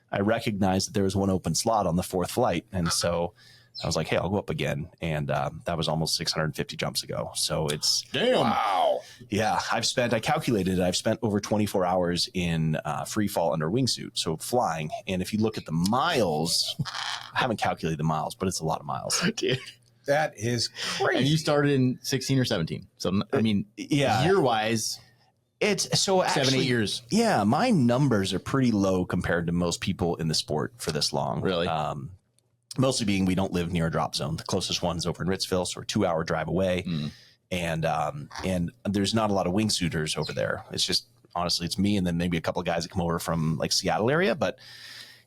I recognized that there was one open slot on the 4th flight. And so I was like, hey, I'll go up again. And that was almost 650 jumps ago. So it's damn. Wow. Yeah. I've spent over 24 hours in free fall under wingsuit. So flying. And if you look at the miles, I haven't calculated the miles, but it's a lot of miles. Dude. That is crazy. And you started in 16 or 17. So, I mean, year wise, it's so actually 7-8 years. Yeah, my numbers are pretty low compared to most people in the sport for this long. Really? Mostly being we don't live near a drop zone. The closest one's over in Ritzville, so we're 2-hour drive away. And there's not a lot of wingsuiters over there. It's just honestly, it's me and then maybe a couple of guys that come over from like Seattle area.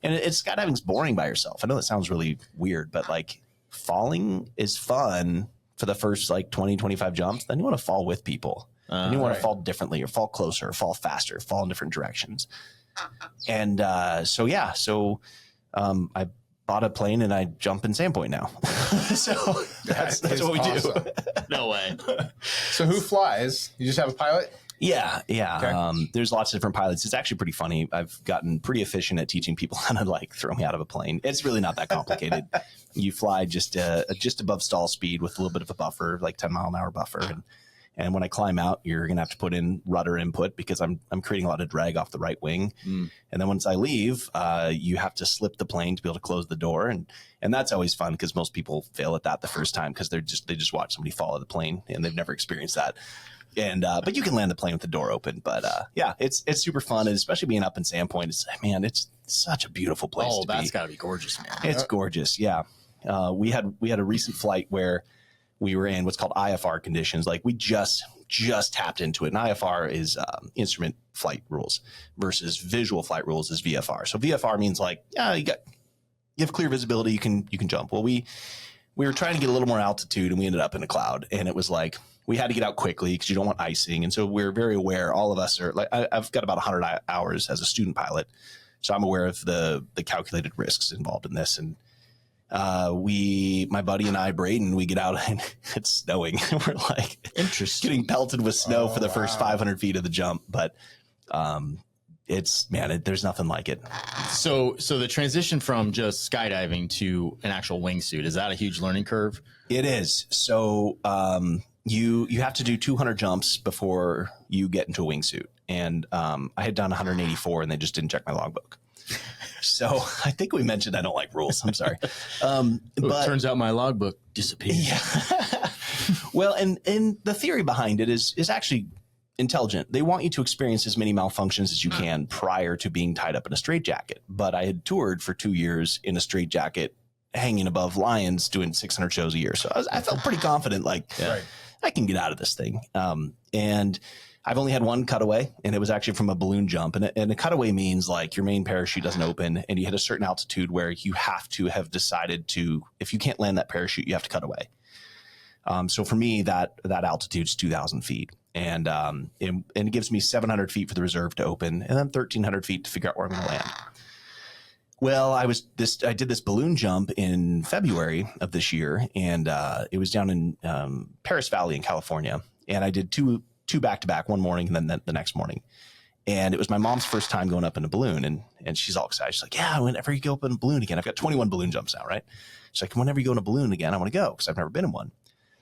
And it's skydiving's boring by yourself. I know that sounds really weird, but like falling is fun for the first like 20, 25 jumps. Then you want to fall with people. And you want to fall differently or fall closer or fall faster, fall in different directions. And I bought a plane and I jump in Sandpoint now. So that's what we do. No way. So who flies? You just have a pilot? Yeah. Okay. There's lots of different pilots. It's actually pretty funny. I've gotten pretty efficient at teaching people how to like throw me out of a plane. It's really not that complicated. You fly just above stall speed with a little bit of a buffer, like 10-mile-an-hour buffer, and when I climb out, you're gonna have to put in rudder input because I'm creating a lot of drag off the right wing. And then once I leave, you have to slip the plane to be able to close the door, and that's always fun because most people fail at that the first time because they just watch somebody fall out of the plane and they've never experienced that. And but you can land the plane with the door open. But yeah, it's super fun, and especially being up in Sandpoint, it's such a beautiful place. Oh, to that's be. got to be gorgeous, man. It's gorgeous. Yeah, we had a recent flight where we were in what's called IFR conditions. Like we just tapped into it. And IFR is instrument flight rules versus visual flight rules is VFR. So VFR means like, yeah, you have clear visibility. You can jump. Well, we were trying to get a little more altitude and we ended up in a cloud, and it was like, we had to get out quickly because you don't want icing. And so we're very aware. All of us are like, I've got about 100 hours as a student pilot. So I'm aware of the calculated risks involved in this. And my buddy and I, Braden, we get out and it's snowing. We're like getting pelted with snow for the first 500 feet of the jump. But there's nothing like it. So the transition from just skydiving to an actual wingsuit, is that a huge learning curve? It is. So you have to do 200 jumps before you get into a wingsuit. And I had done 184 and they just didn't check my logbook. So I think we mentioned I don't like rules. I'm sorry. But it turns out my logbook disappeared. Yeah. Well, and the theory behind it is actually intelligent. They want you to experience as many malfunctions as you can prior to being tied up in a straitjacket. But I had toured for 2 years in a straitjacket hanging above lions doing 600 shows a year. So I felt pretty confident, like, I can get out of this thing. And I've only had one cutaway, and it was actually from a balloon jump. And a cutaway means like your main parachute doesn't open, and you hit a certain altitude where you have to have decided to, if you can't land that parachute, you have to cut away. So for me, that altitude is 2,000 feet. And it gives me 700 feet for the reserve to open, and then 1,300 feet to figure out where I'm going to land. Well, I did this balloon jump in February of this year, and it was down in Paris Valley in California. And I did two back-to-back, one morning and then the next morning. And it was my mom's first time going up in a balloon, and she's all excited. She's like, yeah, whenever you go up in a balloon again, I've got 21 balloon jumps now, right? She's like, whenever you go in a balloon again, I want to go because I've never been in one.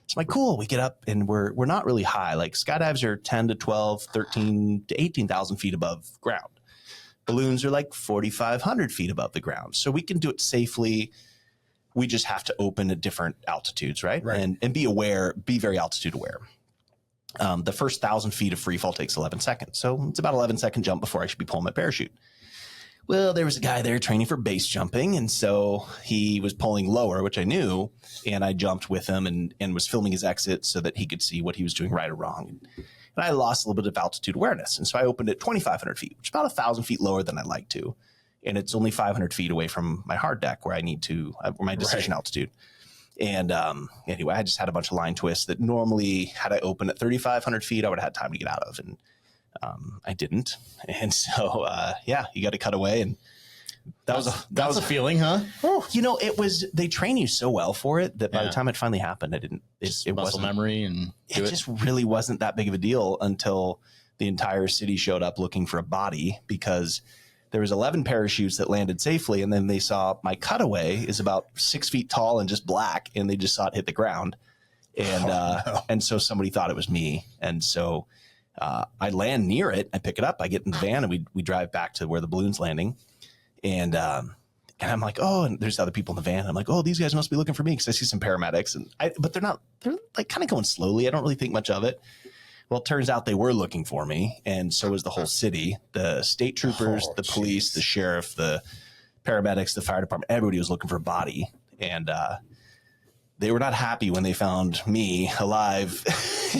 So I'm like, cool. We get up and we're not really high. Like skydives are 10 to 12, 13 to 18,000 feet above ground. Balloons are like 4,500 feet above the ground. So we can do it safely. We just have to open at different altitudes, right? And be aware, be very altitude aware. The first 1,000 feet of free fall takes 11 seconds. So it's about 11-second jump before I should be pulling my parachute. Well, there was a guy there training for base jumping, and so he was pulling lower, which I knew, and I jumped with him and was filming his exit so that he could see what he was doing right or wrong. And I lost a little bit of altitude awareness, and so I opened at 2,500 feet, which is about 1,000 feet lower than I'd like to, and it's only 500 feet away from my hard deck where I need to, where my decision altitude. And anyway, I just had a bunch of line twists that normally, had I opened at 3,500 feet, I would have had time to get out of, and I didn't. And so, you got to cut away. And that was a feeling, huh? You know, they train you so well for it that by the time it finally happened, it muscle memory, and it just really wasn't that big of a deal until the entire city showed up looking for a body, because there was 11 parachutes that landed safely. And then they saw my cutaway is about 6 feet tall and just black. And they just saw it hit the ground. And, and so somebody thought it was me. And so, I land near it, I pick it up, I get in the van, and we drive back to where the balloon's landing. And I'm like, oh, and there's other people in the van. I'm like, oh, these guys must be looking for me, because I see some paramedics, but they're like kind of going slowly. I don't really think much of it. Well, it turns out they were looking for me, and so was the whole city. The state troopers, the police, the sheriff, the paramedics, the fire department, everybody was looking for a body. And they were not happy when they found me alive.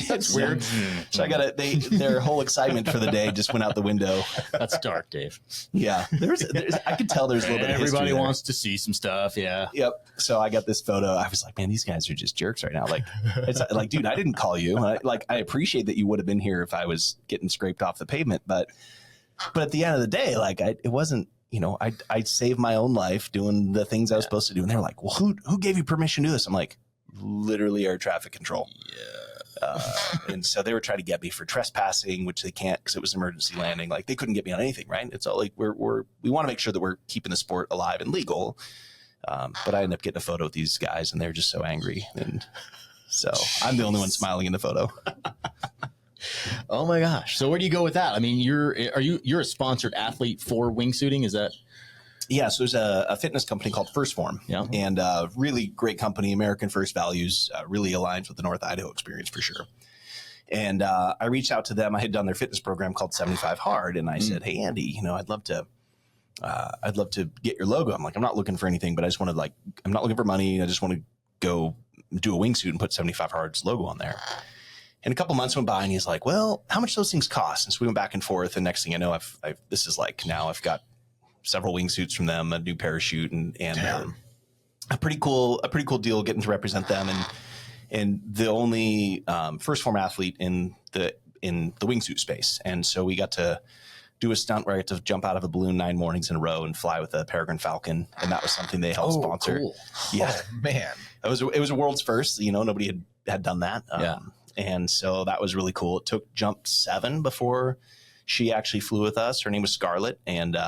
That's weird. So their whole excitement for the day just went out the window. That's dark, Dave. Yeah. I could tell there's a little bit of history Everybody there. wants to see some stuff. Yeah. Yep. So I got this photo. I was like, man, these guys are just jerks right now. Like, it's like, dude, I didn't call you. I appreciate that you would have been here if I was getting scraped off the pavement. But at the end of the day, like, it wasn't, you know, I saved my own life doing the things I was supposed to do. And they're like, well, who gave you permission to do this? I'm like, literally air traffic control. Yeah. And so they were trying to get me for trespassing, which they can't because it was an emergency landing. Like they couldn't get me on anything, right? It's all like we want to make sure that we're keeping the sport alive and legal. But I ended up getting a photo with these guys, and they're just so angry, and so I'm the only one smiling in the photo. Oh my gosh! So where do you go with that? I mean, you're a sponsored athlete for wingsuiting? Is that? Yeah, so there's a fitness company called First Form, and really great company, American First Values, really aligns with the North Idaho experience for sure. And I reached out to them. I had done their fitness program called 75 Hard, and I said, "Hey, Andy, I'd love to get your logo." I'm like, I'm not looking for anything, but I just want to I'm not looking for money. I just want to go do a wingsuit and put 75 Hard's logo on there. And a couple months went by, and he's like, "Well, how much do those things cost?" And so we went back and forth, and next thing I know, I've got several wingsuits from them, a new parachute, and a pretty cool deal getting to represent them, and the only First Form athlete in the wingsuit space. And so we got to do a stunt where I got to jump out of a balloon 9 mornings in a row and fly with a peregrine falcon, and that was something they helped sponsor. Cool. Yeah, oh, man, it was a world's first. Nobody had done that. And so that was really cool. It took jump 7 before she actually flew with us. Her name was Scarlett, and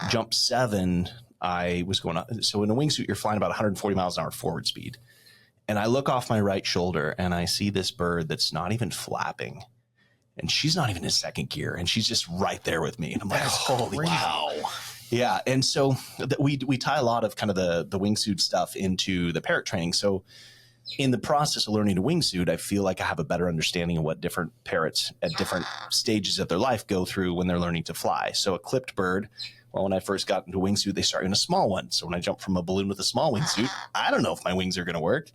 jump 7, I was going on. So in a wingsuit, you're flying about 140 miles an hour forward speed. And I look off my right shoulder and I see this bird that's not even flapping. And she's not even in second gear. And she's just right there with me. And I'm like, holy wow. Yeah. And so we tie a lot of kind of the wingsuit stuff into the Parrot training. So in the process of learning to wingsuit, I feel like I have a better understanding of what different parrots at different stages of their life go through when they're learning to fly. So a clipped bird, well, when I first got into wingsuit, they start in a small one. So when I jump from a balloon with a small wingsuit, I don't know if my wings are going to work.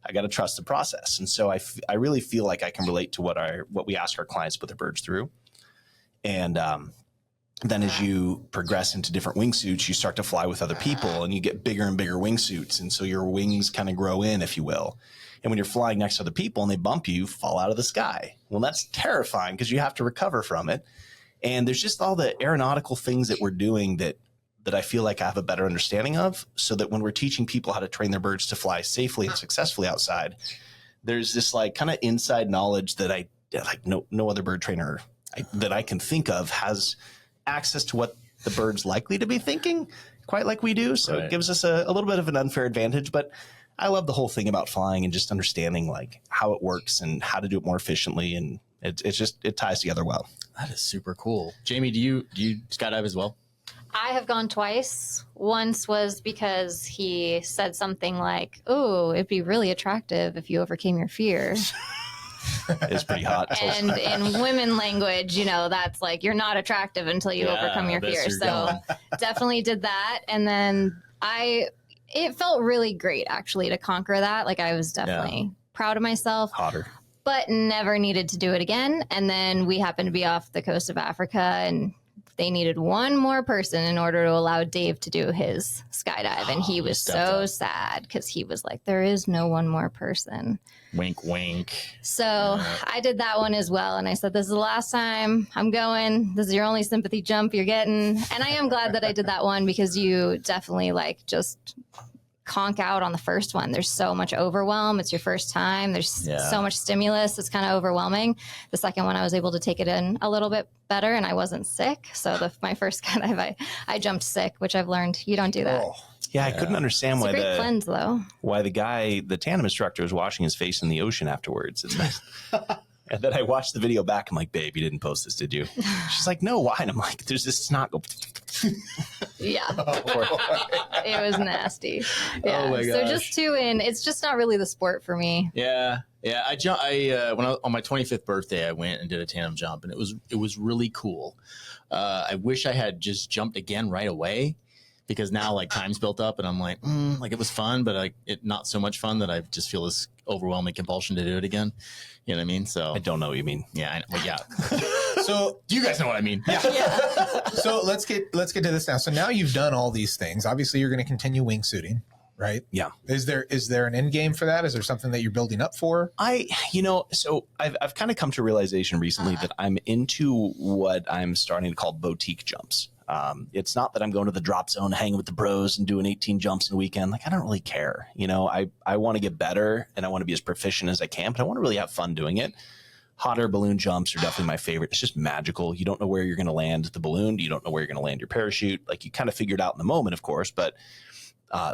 I got to trust the process. And so I really feel like I can relate to what we ask our clients to put their birds through. And then as you progress into different wingsuits, you start to fly with other people and you get bigger and bigger wingsuits. And so your wings kind of grow in, if you will. And when you're flying next to other people and they bump you, fall out of the sky. Well, that's terrifying because you have to recover from it. And there's just all the aeronautical things that we're doing that I feel like I have a better understanding of, so that when we're teaching people how to train their birds to fly safely and successfully outside, there's this kind of inside knowledge that no other bird trainer that I can think of has access to what the bird's likely to be thinking quite like we do. So It gives us a little bit of an unfair advantage, but I love the whole thing about flying and just understanding how it works and how to do it more efficiently. And it ties together well. That is super cool. Jamie, do you skydive as well? I have gone twice. Once was because he said something like, "Oh, it'd be really attractive if you overcame your fear." It's pretty hot. And in women language, that's like, you're not attractive until you overcome your fear. So definitely did that. And then it felt really great actually to conquer that. I was definitely proud of myself. Hotter. But never needed to do it again. And then we happened to be off the coast of Africa, and they needed one more person in order to allow Dave to do his skydive. And he was so sad because he was like, there is no one more person. Wink, wink. So I did that one as well. And I said, this is the last time I'm going. This is your only sympathy jump you're getting. And I am glad that I did that one, because you definitely just conk out on the first one. There's so much overwhelm. It's your first time. There's so much stimulus. It's kind of overwhelming. The second one, I was able to take it in a little bit better, and I wasn't sick. So my first skydive, I jumped sick, which I've learned you don't do that. Oh. Yeah, I couldn't understand why cleanse, though. Why the tandem instructor was washing his face in the ocean afterwards. And then I watched the video back. I'm like, babe, you didn't post this, did you? She's like, no, why? And I'm like, there's this snot go. Yeah. It was nasty. Yeah. Oh my gosh. So just 2 in, it's just not really the sport for me. Yeah. Yeah. On my 25th birthday, I went and did a tandem jump, and it was really cool. I wish I had just jumped again right away, because now time's built up and I'm like it was fun, but it not so much fun that I just feel this overwhelming compulsion to do it again. You know what I mean? So I don't know what you mean. Yeah. Yeah. So you guys know what I mean. Yeah. So let's get to this now. So now you've done all these things. Obviously, you're going to continue wingsuiting, right? Yeah. Is there an end game for that? Is there something that you're building up for? So I've kind of come to a realization recently that I'm into what I'm starting to call boutique jumps. It's not that I'm going to the drop zone, hanging with the bros and doing 18 jumps in a weekend. Like, I don't really care. You know, I want to get better and I want to be as proficient as I can, but I want to really have fun doing it. Hot air balloon jumps are definitely my favorite. It's just magical. You don't know where you're going to land the balloon. You don't know where you're going to land your parachute. Like, you kind of figure it out in the moment, of course, but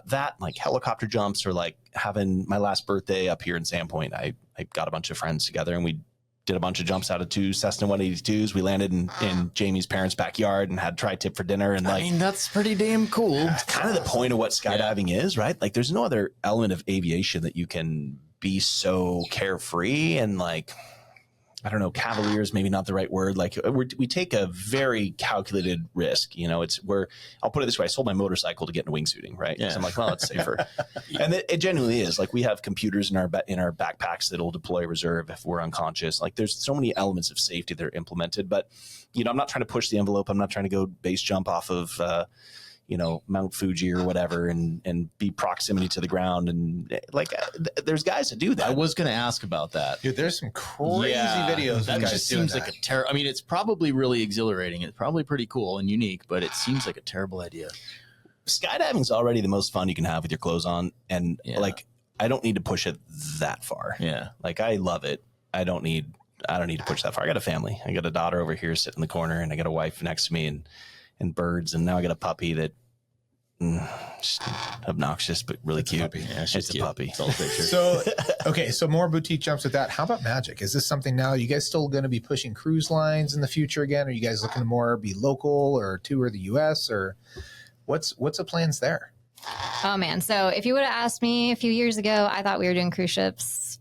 that, like helicopter jumps, or like having my last birthday up here in Sandpoint, I got a bunch of friends together and we did a bunch of jumps out of 2 Cessna 182s. We landed in Jamie's parents' backyard and had tri-tip for dinner. And like, I mean, that's pretty damn cool. It's kind of the point of what skydiving is, right? Like, there's no other element of aviation that you can be so carefree and, like, I don't know, cavalier is maybe not the right word. Like, we take a very calculated risk. You know, I'll put it this way. I sold my motorcycle to get into wingsuiting, right? Yeah. So I'm like, well, it's safer. And it genuinely is. Like, we have computers in our backpacks that'll deploy reserve if we're unconscious. Like, there's so many elements of safety that are implemented. But, you know, I'm not trying to push the envelope. I'm not trying to go base jump off of, you know, Mount Fuji or whatever and be proximity to the ground. And like, there's guys that do that. I was going to ask about that. Dude, there's some crazy videos. That just seems like I mean, it's probably really exhilarating. It's probably pretty cool and unique, but it seems like a terrible idea. Skydiving is already the most fun you can have with your clothes on. And like, I don't need to push it that far. Yeah. Like, I love it. I don't need to push that far. I got a family. I got a daughter over here sitting in the corner, and I got a wife next to me and birds, and now I got a puppy that just obnoxious but really cute. Yeah, she's a puppy. So okay, so more boutique jumps with that. How about magic? Is this something now? Are you guys still going to be pushing cruise lines in the future again? Are you guys looking to more be local or tour the US, or what's the plans there? Oh man, so if you would have asked me a few years ago, I thought we were doing cruise ships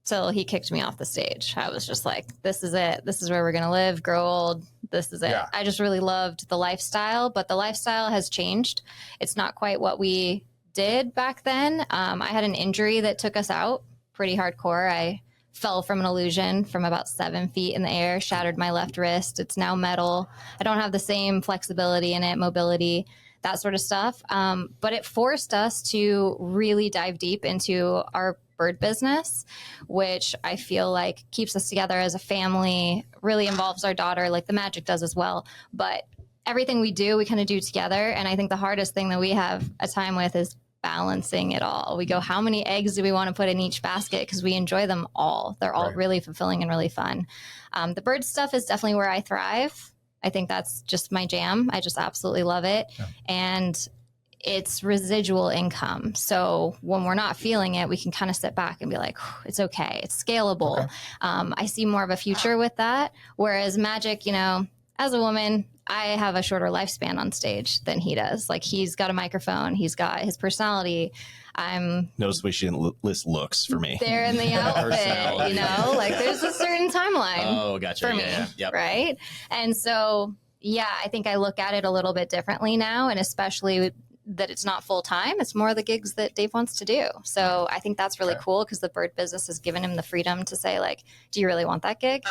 till he kicked me off the stage. I was just like, this is it. This is where we're going to live, grow old. This is it. Yeah. I just really loved the lifestyle, but the lifestyle has changed. It's not quite what we did back then. I had an injury that took us out pretty hardcore. I fell from an illusion from about 7 feet in the air, shattered my left wrist. It's now metal. I don't have the same flexibility in it, mobility, that sort of stuff. But it forced us to really dive deep into our bird business, which I feel like keeps us together as a family, really involves our daughter, like the magic does as well. But everything we do, we kind of do together. And I think the hardest thing that we have a time with is balancing it all. We go, how many eggs do we want to put in each basket? Because we enjoy them all. They're all really fulfilling and really fun. The bird stuff is definitely where I thrive. I think that's just my jam. I just absolutely love it. Yeah. And it's residual income. So when we're not feeling it, we can kind of sit back and be like, it's okay. It's scalable. Okay. I see more of a future with that. Whereas magic, you know, as a woman, I have a shorter lifespan on stage than he does. Like, he's got a microphone. He's got his personality. Notice we shouldn't list looks for me. They're in the outfit, you know, like there's a certain timeline. Oh, gotcha. For me, yep. Right? And so, yeah, I think I look at it a little bit differently now, and especially that it's not full time. It's more the gigs that Dave wants to do. So I think that's really cool, because the bird business has given him the freedom to say, like, do you really want that gig?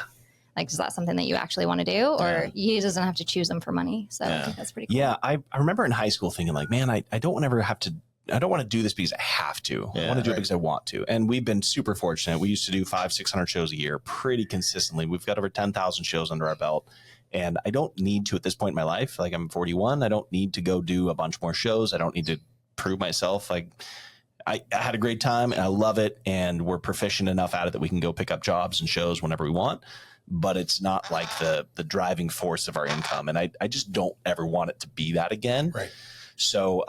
Like, is that something that you actually want to do? Or he doesn't have to choose them for money. So I think that's pretty cool. Yeah, I remember in high school thinking, like, man, I don't want to do this because I have to. I want to do it because I want to. And we've been super fortunate. We used to do 500-600 shows a year pretty consistently. We've got over 10,000 shows under our belt. And I don't need to at this point in my life. Like, I'm 41. I don't need to go do a bunch more shows. I don't need to prove myself. Like, I had a great time and I love it. And we're proficient enough at it that we can go pick up jobs and shows whenever we want. But it's not like the driving force of our income. And I just don't ever want it to be that again. Right. So,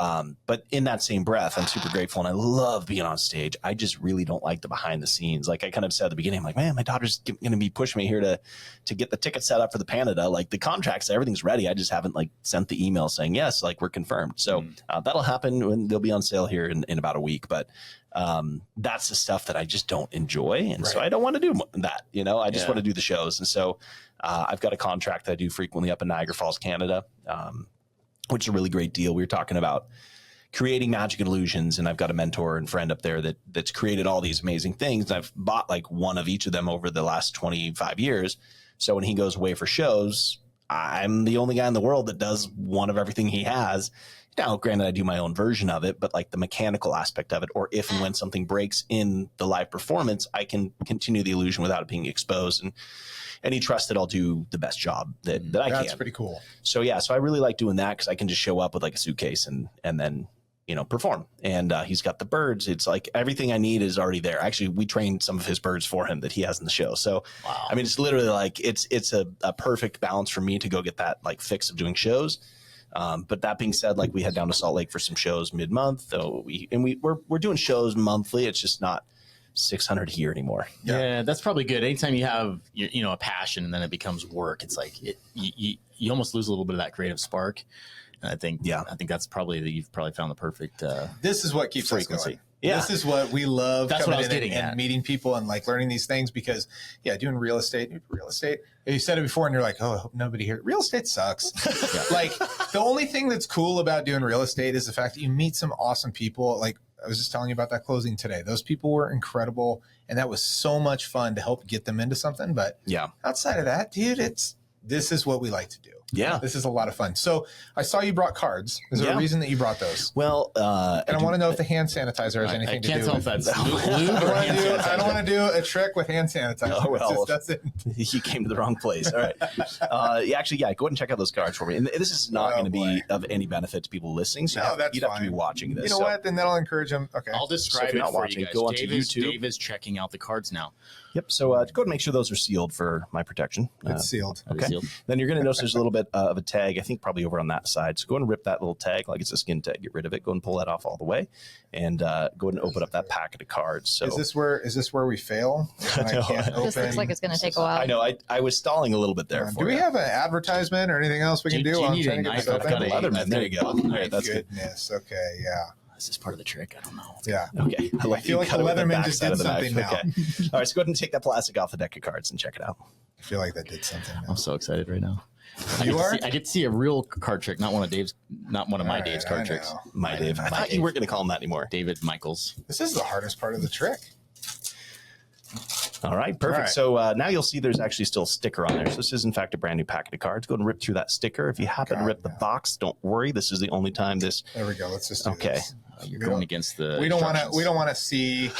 but in that same breath, I'm super grateful and I love being on stage. I just really don't like the behind the scenes. Like I kind of said at the beginning, I'm like, man, my daughter's going to be pushing me here to get the ticket set up for the Canada. Like the contracts, everything's ready. I just haven't like sent the email saying, yes, like we're confirmed. So that'll happen when they'll be on sale here in about a week. But that's the stuff that I just don't enjoy. And so I don't want to do that. You know, I just want to do the shows. And so I've got a contract that I do frequently up in Niagara Falls, Canada, which is a really great deal. We were talking about creating magic illusions, and I've got a mentor and friend up there that's created all these amazing things. And I've bought like one of each of them over the last 25 years. So when he goes away for shows, I'm the only guy in the world that does one of everything he has. Now, granted, I do my own version of it, but like the mechanical aspect of it, or if and when something breaks in the live performance, I can continue the illusion without it being exposed. And he trusts that I'll do the best job that I can. That's pretty cool. So yeah, so I really like doing that because I can just show up with like a suitcase and then, you know, perform. And he's got the birds. It's like everything I need is already there. Actually, we trained some of his birds for him that he has in the show. So, wow. I mean, it's literally like it's a perfect balance for me to go get that like fix of doing shows. But that being said, like we head down to Salt Lake for some shows mid-month. So we're doing shows monthly. It's just not 600 a year anymore. Yeah, that's probably good. Anytime you have you know a passion and then it becomes work, it's like you almost lose a little bit of that creative spark. And I think that's probably you've probably found the perfect. This is what keeps frequency. us going. Yeah. This is what we love. That's what I was getting and at. Meeting people and like learning these things because doing real estate. You said it before and you're like, oh, I hope nobody here. Real estate sucks. Like the only thing that's cool about doing real estate is the fact that you meet some awesome people. Like I was just telling you about that closing today. Those people were incredible. And that was so much fun to help get them into something. But outside of that, dude, this is what we like to do. Yeah. This is a lot of fun. So I saw you brought cards. Is there a reason that you brought those? Well, and I want to know if the hand sanitizer has anything to do with it. I can't tell if that's lube or hand sanitizer. I don't want to do a trick with hand sanitizer. Oh, well. It just doesn't. You came to the wrong place. All right. Go ahead and check out those cards for me. And this is not going to be of any benefit to people listening. So you'd have to be watching this. You know what? Then that'll encourage them. Okay. I'll describe it for you guys. Go onto YouTube. Dave is checking out the cards now. Yep. So go ahead and make sure those are sealed for my protection. It's sealed. Okay. Sealed. Then you're going to notice there's a little bit of a tag, I think probably over on that side. So go ahead and rip that little tag like it's a skin tag. Get rid of it. Go and pull that off all the way. And go ahead and open up that packet of cards. So is this where we fail? No. I can't open. This looks like it's going to take a while. I know. I was stalling a little bit there. Do we have an advertisement or anything else we can do? Do you I'm need trying a to get knife? this I've open. got a Leatherman. There you go. All right, that's good. Goodness. Okay. Yeah. Is this part of the trick? I don't know. Yeah. Okay. I feel like the Leatherman just did something now. Okay. All right. So go ahead and take that plastic off the deck of cards and check it out. I feel like that did something now. I'm so excited right now. I get to see a real card trick, not one of my Dave's card tricks. My Dave. I thought you weren't going to call him that anymore. David Michaels. This is the hardest part of the trick. All right, perfect. All right. So now you'll see there's actually still a sticker on there. So this is, in fact, a brand new packet of cards. Go ahead and rip through that sticker. If you happen to rip the box, don't worry. This is the only time this. There we go. Let's just do this. You're going against the. We don't want to see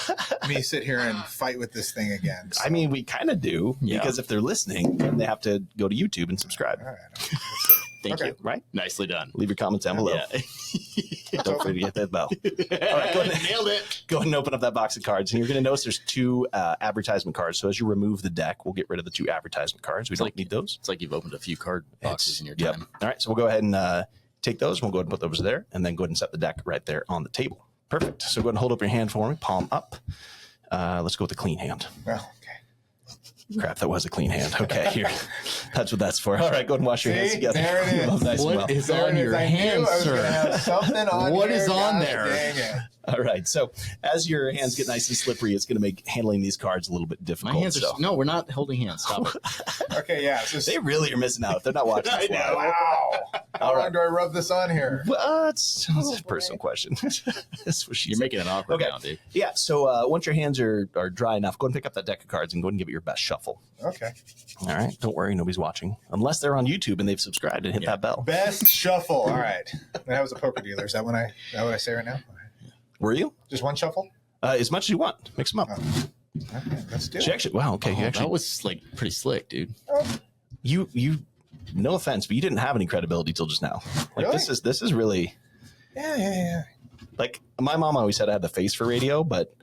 me sit here and fight with this thing again. So. I mean, we kind of do because if they're listening, then they have to go to YouTube and subscribe. All right. Let's see. Thank you. Right? Nicely done. Leave your comments down below. Yeah. Don't forget to hit that bell. All right, go ahead. Nailed it. Go ahead and open up that box of cards. And you're going to notice there's two advertisement cards. So as you remove the deck, we'll get rid of the two advertisement cards. We don't need those. It's like you've opened a few card boxes in your time. All right, so we'll go ahead and take those. We'll go ahead and put those there and then go ahead and set the deck right there on the table. Perfect. So go ahead and hold up your hand for me, palm up. Let's go with the clean hand. Oh, okay. Crap, that was a clean hand. Okay, here. That's what that's for. All right, go ahead and wash your hands together. There it is. Nice and well. What is on your hand, sir? What is on there? All right, so as your hands get nice and slippery, it's going to make handling these cards a little bit difficult. My hands are no, we're not holding hands. Stop it. Okay, yeah. They really are missing out if they're not watching this live. Wow. How long do I rub this on here? Well, it's a personal question. That's what You're making it awkward now, dude. Yeah, so once your hands are dry enough, go and pick up that deck of cards and go and give it your best shuffle. Okay. All right, don't worry, nobody's watching. Unless they're on YouTube and they've subscribed and hit that bell. Best shuffle. All right. That was a poker dealer. Is that what I say right now? Were you? Just one shuffle? As much as you want. Mix them up. Okay, let's do She it. actually, wow, okay. That was like pretty slick, dude. You, no offense, but you didn't have any credibility till just now. Like Really? this is really, Yeah. like my mom always said I had the face for radio, but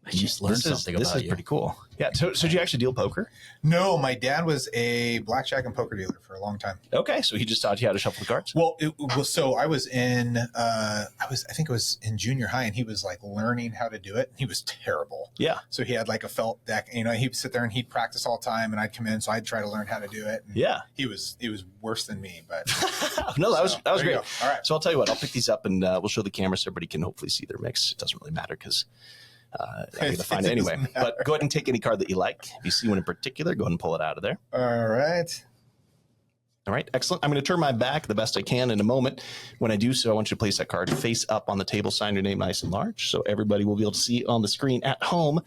I just learned something this about is you. pretty cool. Yeah. So did you actually deal poker? No, my dad was a blackjack and poker dealer for a long time. Okay, so he just taught you how to shuffle the cards. Well, so I was in, I think it was in junior high, and he was like learning how to do it. He was terrible. Yeah. So he had like a felt deck. You know, he'd sit there and he'd practice all the time, and I'd come in, so I'd try to learn how to do it. And Yeah. He was worse than me, but No, that was there you great. go. All right. So I'll tell you what, I'll pick these up and we'll show the camera so everybody can hopefully see their mix. It doesn't really matter because I'm going to find it anyway. But go ahead and take any card that you like. If you see one in particular, go ahead and pull it out of there. All right. All right, excellent. I'm going to turn my back the best I can in a moment. When I do so, I want you to place that card face up on the table, sign your name nice and large, so everybody will be able to see on the screen at home,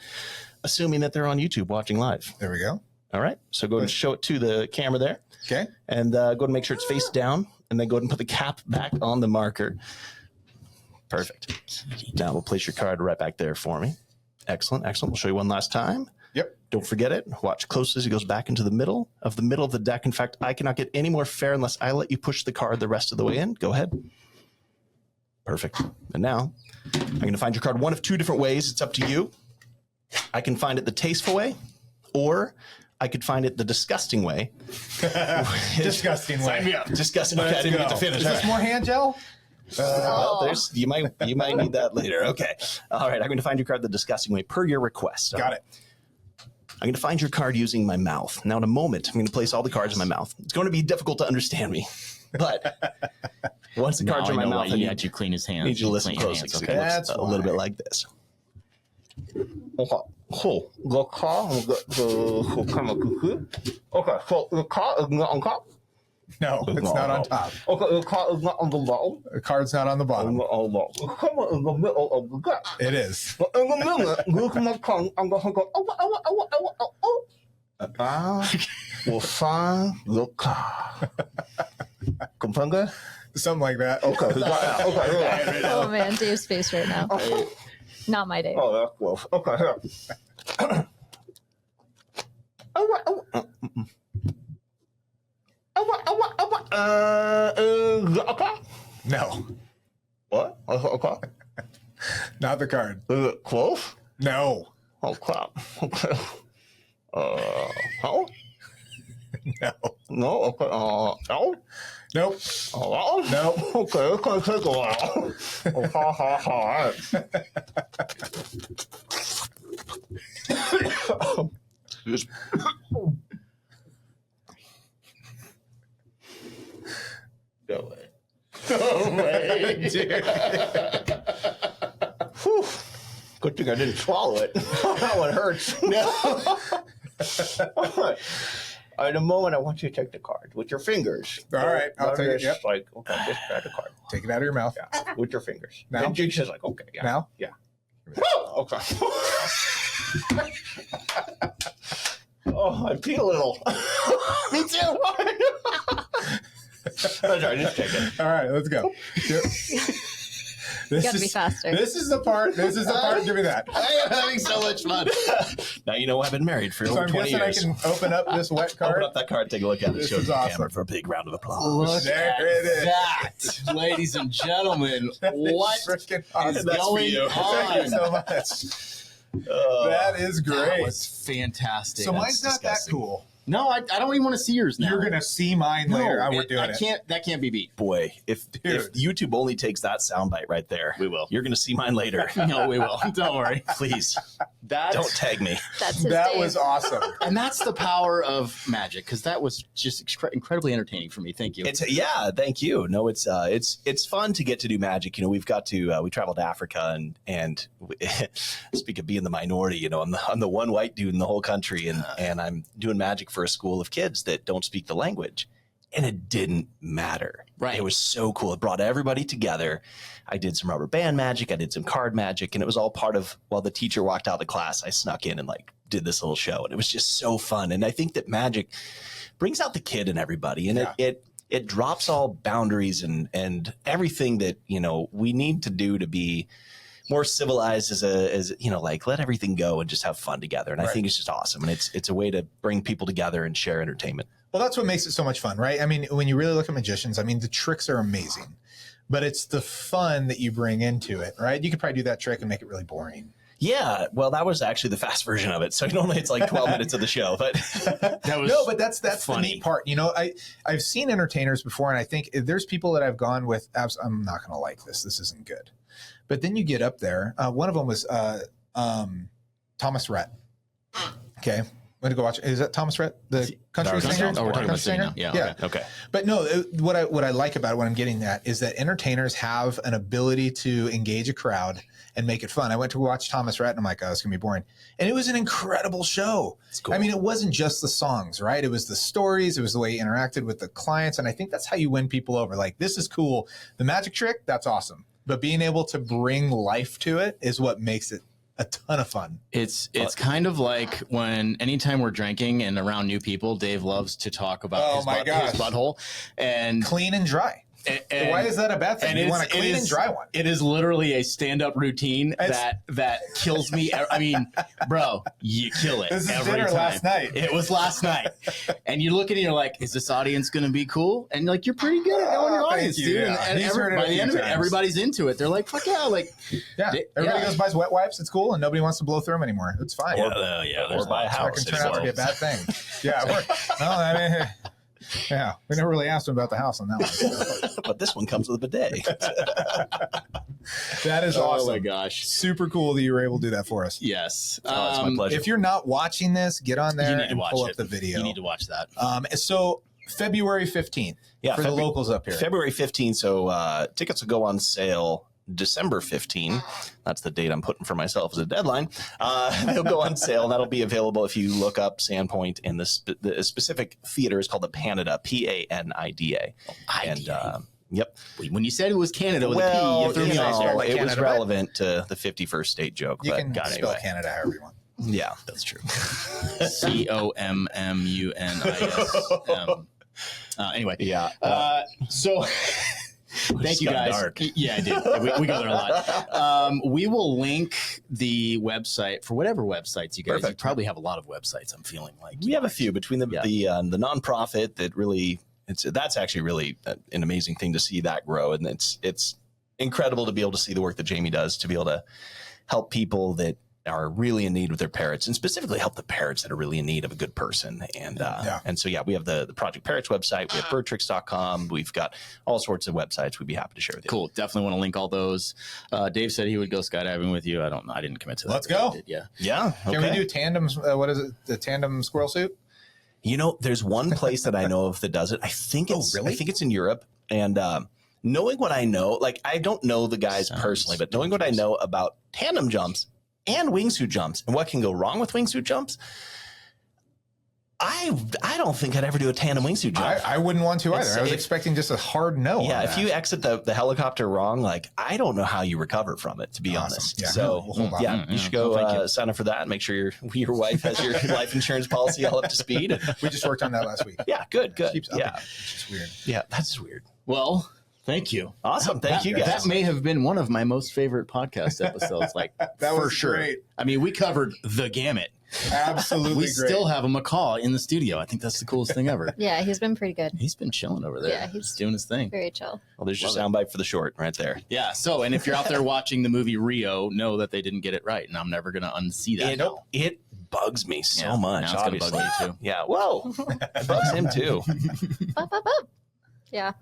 assuming that they're on YouTube watching live. There we go. All right. So go ahead and show it to the camera there. Okay. And go ahead and make sure it's face down. And then go ahead and put the cap back on the marker. Perfect. Now we'll place your card right back there for me. Excellent. Excellent. We'll show you one last time. Yep. Don't forget it. Watch closely as it goes back into the middle of the deck. In fact, I cannot get any more fair unless I let you push the card the rest of the way in. Go ahead. Perfect. And now I'm going to find your card one of two different ways. It's up to you. I can find it the tasteful way, or I could find it the disgusting way. Disgusting way. Sign me up. Disgusting. Okay, I didn't get to finish. Is this more hand gel? Well, there's you might need that later. Okay. All right. I'm going to find your card the disgusting way per your request. Got it. I'm going to find your card using my mouth. Now, in a moment, I'm going to place all the cards in my mouth. It's going to be difficult to understand me, but once the cards are in my mouth, I need you to clean his hands. need you to listen Clean your closely. hands, Okay, it looks a little bit like this. Okay, so the car, okay, so the car is not on top. No, it's not on top. Okay, the car is not on the bottom. The card's not on the bottom. The car is in the middle of the gut. It is. But in the middle, look at my tongue. I'm going to go, we'll find the car. Comprende? Something like that. Okay. Okay. Oh man, Dave's face right now. Not my Dave. Oh, that's close. Okay, here. Okay. No, What? Okay. not the card. Is it close? No. Oh, crap. Okay. How? No. No? Okay. No? Nope. Oh, that one? Nope. Okay, it's going to take a while. Oh, ha, ha, ha. Excuse me. Go away. Go away, dude. Whew. Good thing I didn't swallow it. That one hurts. No. In a moment, I want you to take the card with your fingers. All right, I'll take it. Yep. Like, okay, just grab the card. Take it out of your mouth. Yeah, with your fingers. Now? And Jinx is like, okay, yeah. Now? Yeah. Okay. Oh, I pee a little. Me too. That's all right, just take it. All right, let's go. Yep. You gotta be faster. This is the part. Give me that. I am having so much fun. Now you know I've been married for So over I'm 20 guessing years. I can open up this wet card. Open up that card, take a look at it, This show it is to the awesome. camera for a big round of applause. Look There at it is. that, ladies and gentlemen. What Freaking is awesome. That's for going you. Thank you on? so much. That is That great. was fantastic. So mine's not disgusting. that cool. No, I don't even want to see yours now. You're gonna see mine No, later. We're doing it. That can't be beat. Boy, if Dude. YouTube only takes that soundbite right there, We will. You're going to see mine later. No, we will. Don't worry. Please, That's, don't tag me. That's his That Dave. was awesome. and that's the power of magic, because that was just incredibly entertaining for me. Thank you. Yeah, thank you. No, it's fun to get to do magic. You know, we've got to we traveled to Africa and speak of being the minority. You know, I'm the one white dude in the whole country, and I'm doing magic for a school of kids that don't speak the language, and it didn't matter. Right. It was so cool. It brought everybody together. I did some rubber band magic. I did some card magic, and it was all part of while the teacher walked out of the class. I snuck in and did this little show, and it was just so fun. And I think that magic brings out the kid in everybody, and it drops all boundaries and everything that we need to do to be more civilized as let everything go and just have fun together. And I think it's just awesome. And it's a way to bring people together and share entertainment. Well, that's what makes it so much fun, right? I mean, when you really look at magicians, I mean, the tricks are amazing, but it's the fun that you bring into it, right? You could probably do that trick and make it really boring. Yeah, well, that was actually the fast version of it. So normally it's like 12 minutes of the show, but that was that's the neat part. I've seen entertainers before, and I think there's people that I've gone with. I'm not going to like this. This isn't good. But then you get up there. One of them was Thomas Rhett. Okay. I'm going to go watch. Is that Thomas Rhett, the country singer? Oh, we're talking about Country singing now. Yeah. okay. But no, what I like about it, what I'm getting at, is that entertainers have an ability to engage a crowd and make it fun. I went to watch Thomas Rhett, and I'm like, oh, it's going to be boring. And it was an incredible show. Cool. I mean, it wasn't just the songs, right? It was the stories. It was the way he interacted with the clients. And I think that's how you win people over. Like, this is cool. The magic trick, that's awesome. But being able to bring life to it is what makes it a ton of fun. It's kind of like when anytime we're drinking and around new people, Dave loves to talk about his butthole and Clean and dry. And why is that a bad thing? You want a clean and dry one. It is literally a stand-up routine that kills me. I mean, bro, you kill it. This is every dinner time. last night. It was last night. And you look at it and you're like, is this audience going to be cool? And like, you're pretty good at knowing your audience, dude. Yeah. And by the end of it, everybody's into it. They're like, fuck yeah. Like, everybody goes buys wet wipes. It's cool. And nobody wants to blow through them anymore. It's fine. Or buy a house. It can turn out to be a bad thing. Yeah, we never really asked him about the house on that one. But this one comes with a bidet. That is awesome. Oh my gosh. Super cool that you were able to do that for us. Yes. It's my pleasure. If you're not watching this, get on there and pull up the video. You need to watch that. So February 15th for the locals up here. February 15th. So tickets will go on sale December 15. That's the date I'm putting for myself as a deadline. They'll go on sale. And that'll be available if you look up Sandpoint, and the specific theater is called the Panida, Panida. And yep. When you said it was Canada with a P, you threw me off there. Like it was relevant to the 51st state joke. You but can spell Canada however you want. Yeah, that's true. COMMUNISM. Anyway, yeah. So thank you guys. Dark. Yeah, I did. We go there a lot. We will link the website for whatever websites you guys. Perfect. You probably have a lot of websites. I'm feeling like we have a few between the nonprofit that really. That's actually really an amazing thing to see that grow, and it's incredible to be able to see the work that Jamie does to be able to help people that are really in need with their parrots, and specifically help the parrots that are really in need of a good person. And and so we have the Project Parrots website, we have birdtricks.com, we've got all sorts of websites we'd be happy to share with you. Cool. Definitely want to link all those. Dave said he would go skydiving with you. I don't know. I didn't commit to that. Let's go. Yeah. Can we do tandems? What is it? The tandem squirrel suit? You know, there's one place that I know of that does it. I think it's I think it's in Europe. And knowing what I know, like I don't know the guys personally, but knowing what I know about tandem jumps and wingsuit jumps and what can go wrong with wingsuit jumps, I don't think I'd ever do a tandem wingsuit jump. I wouldn't want to either. I was expecting just a hard no. Yeah, if you exit the helicopter wrong, like I don't know how you recover from it, to be honest. Yeah. So you should go sign up for that and make sure your wife has your life insurance policy all up to speed. We just worked on that last week. Yeah, good. Keeps upping. It's just weird. Yeah, that's weird. Well, thank you. Awesome. Thank you guys. That may have been one of my most favorite podcast episodes. Like that for was sure. Great. I mean, we covered the gamut. Absolutely we great. Still have a macaw in the studio. I think that's the coolest thing ever. Yeah, he's been pretty good. He's been chilling over there. Yeah, he's doing his thing. Very chill. Well, there's your soundbite for the short right there. Yeah. So, and if you're out there watching the movie Rio, know that they didn't get it right, and I'm never going to unsee that. It bugs me so much. Now it's going to bug me too. Yeah. Whoa. It bugs him too. Bup, bup, bup. Yeah.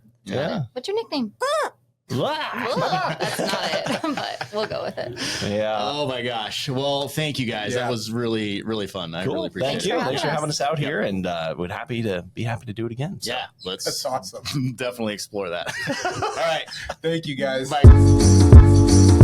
What's your nickname? That's not it, but we'll go with it. Yeah. Oh my gosh. Well, thank you guys. That was really, really fun. I really appreciate it. Thanks for having us out here, and would be happy to do it again. So. Yeah. That's awesome. Definitely explore that. All right. Thank you guys. Bye.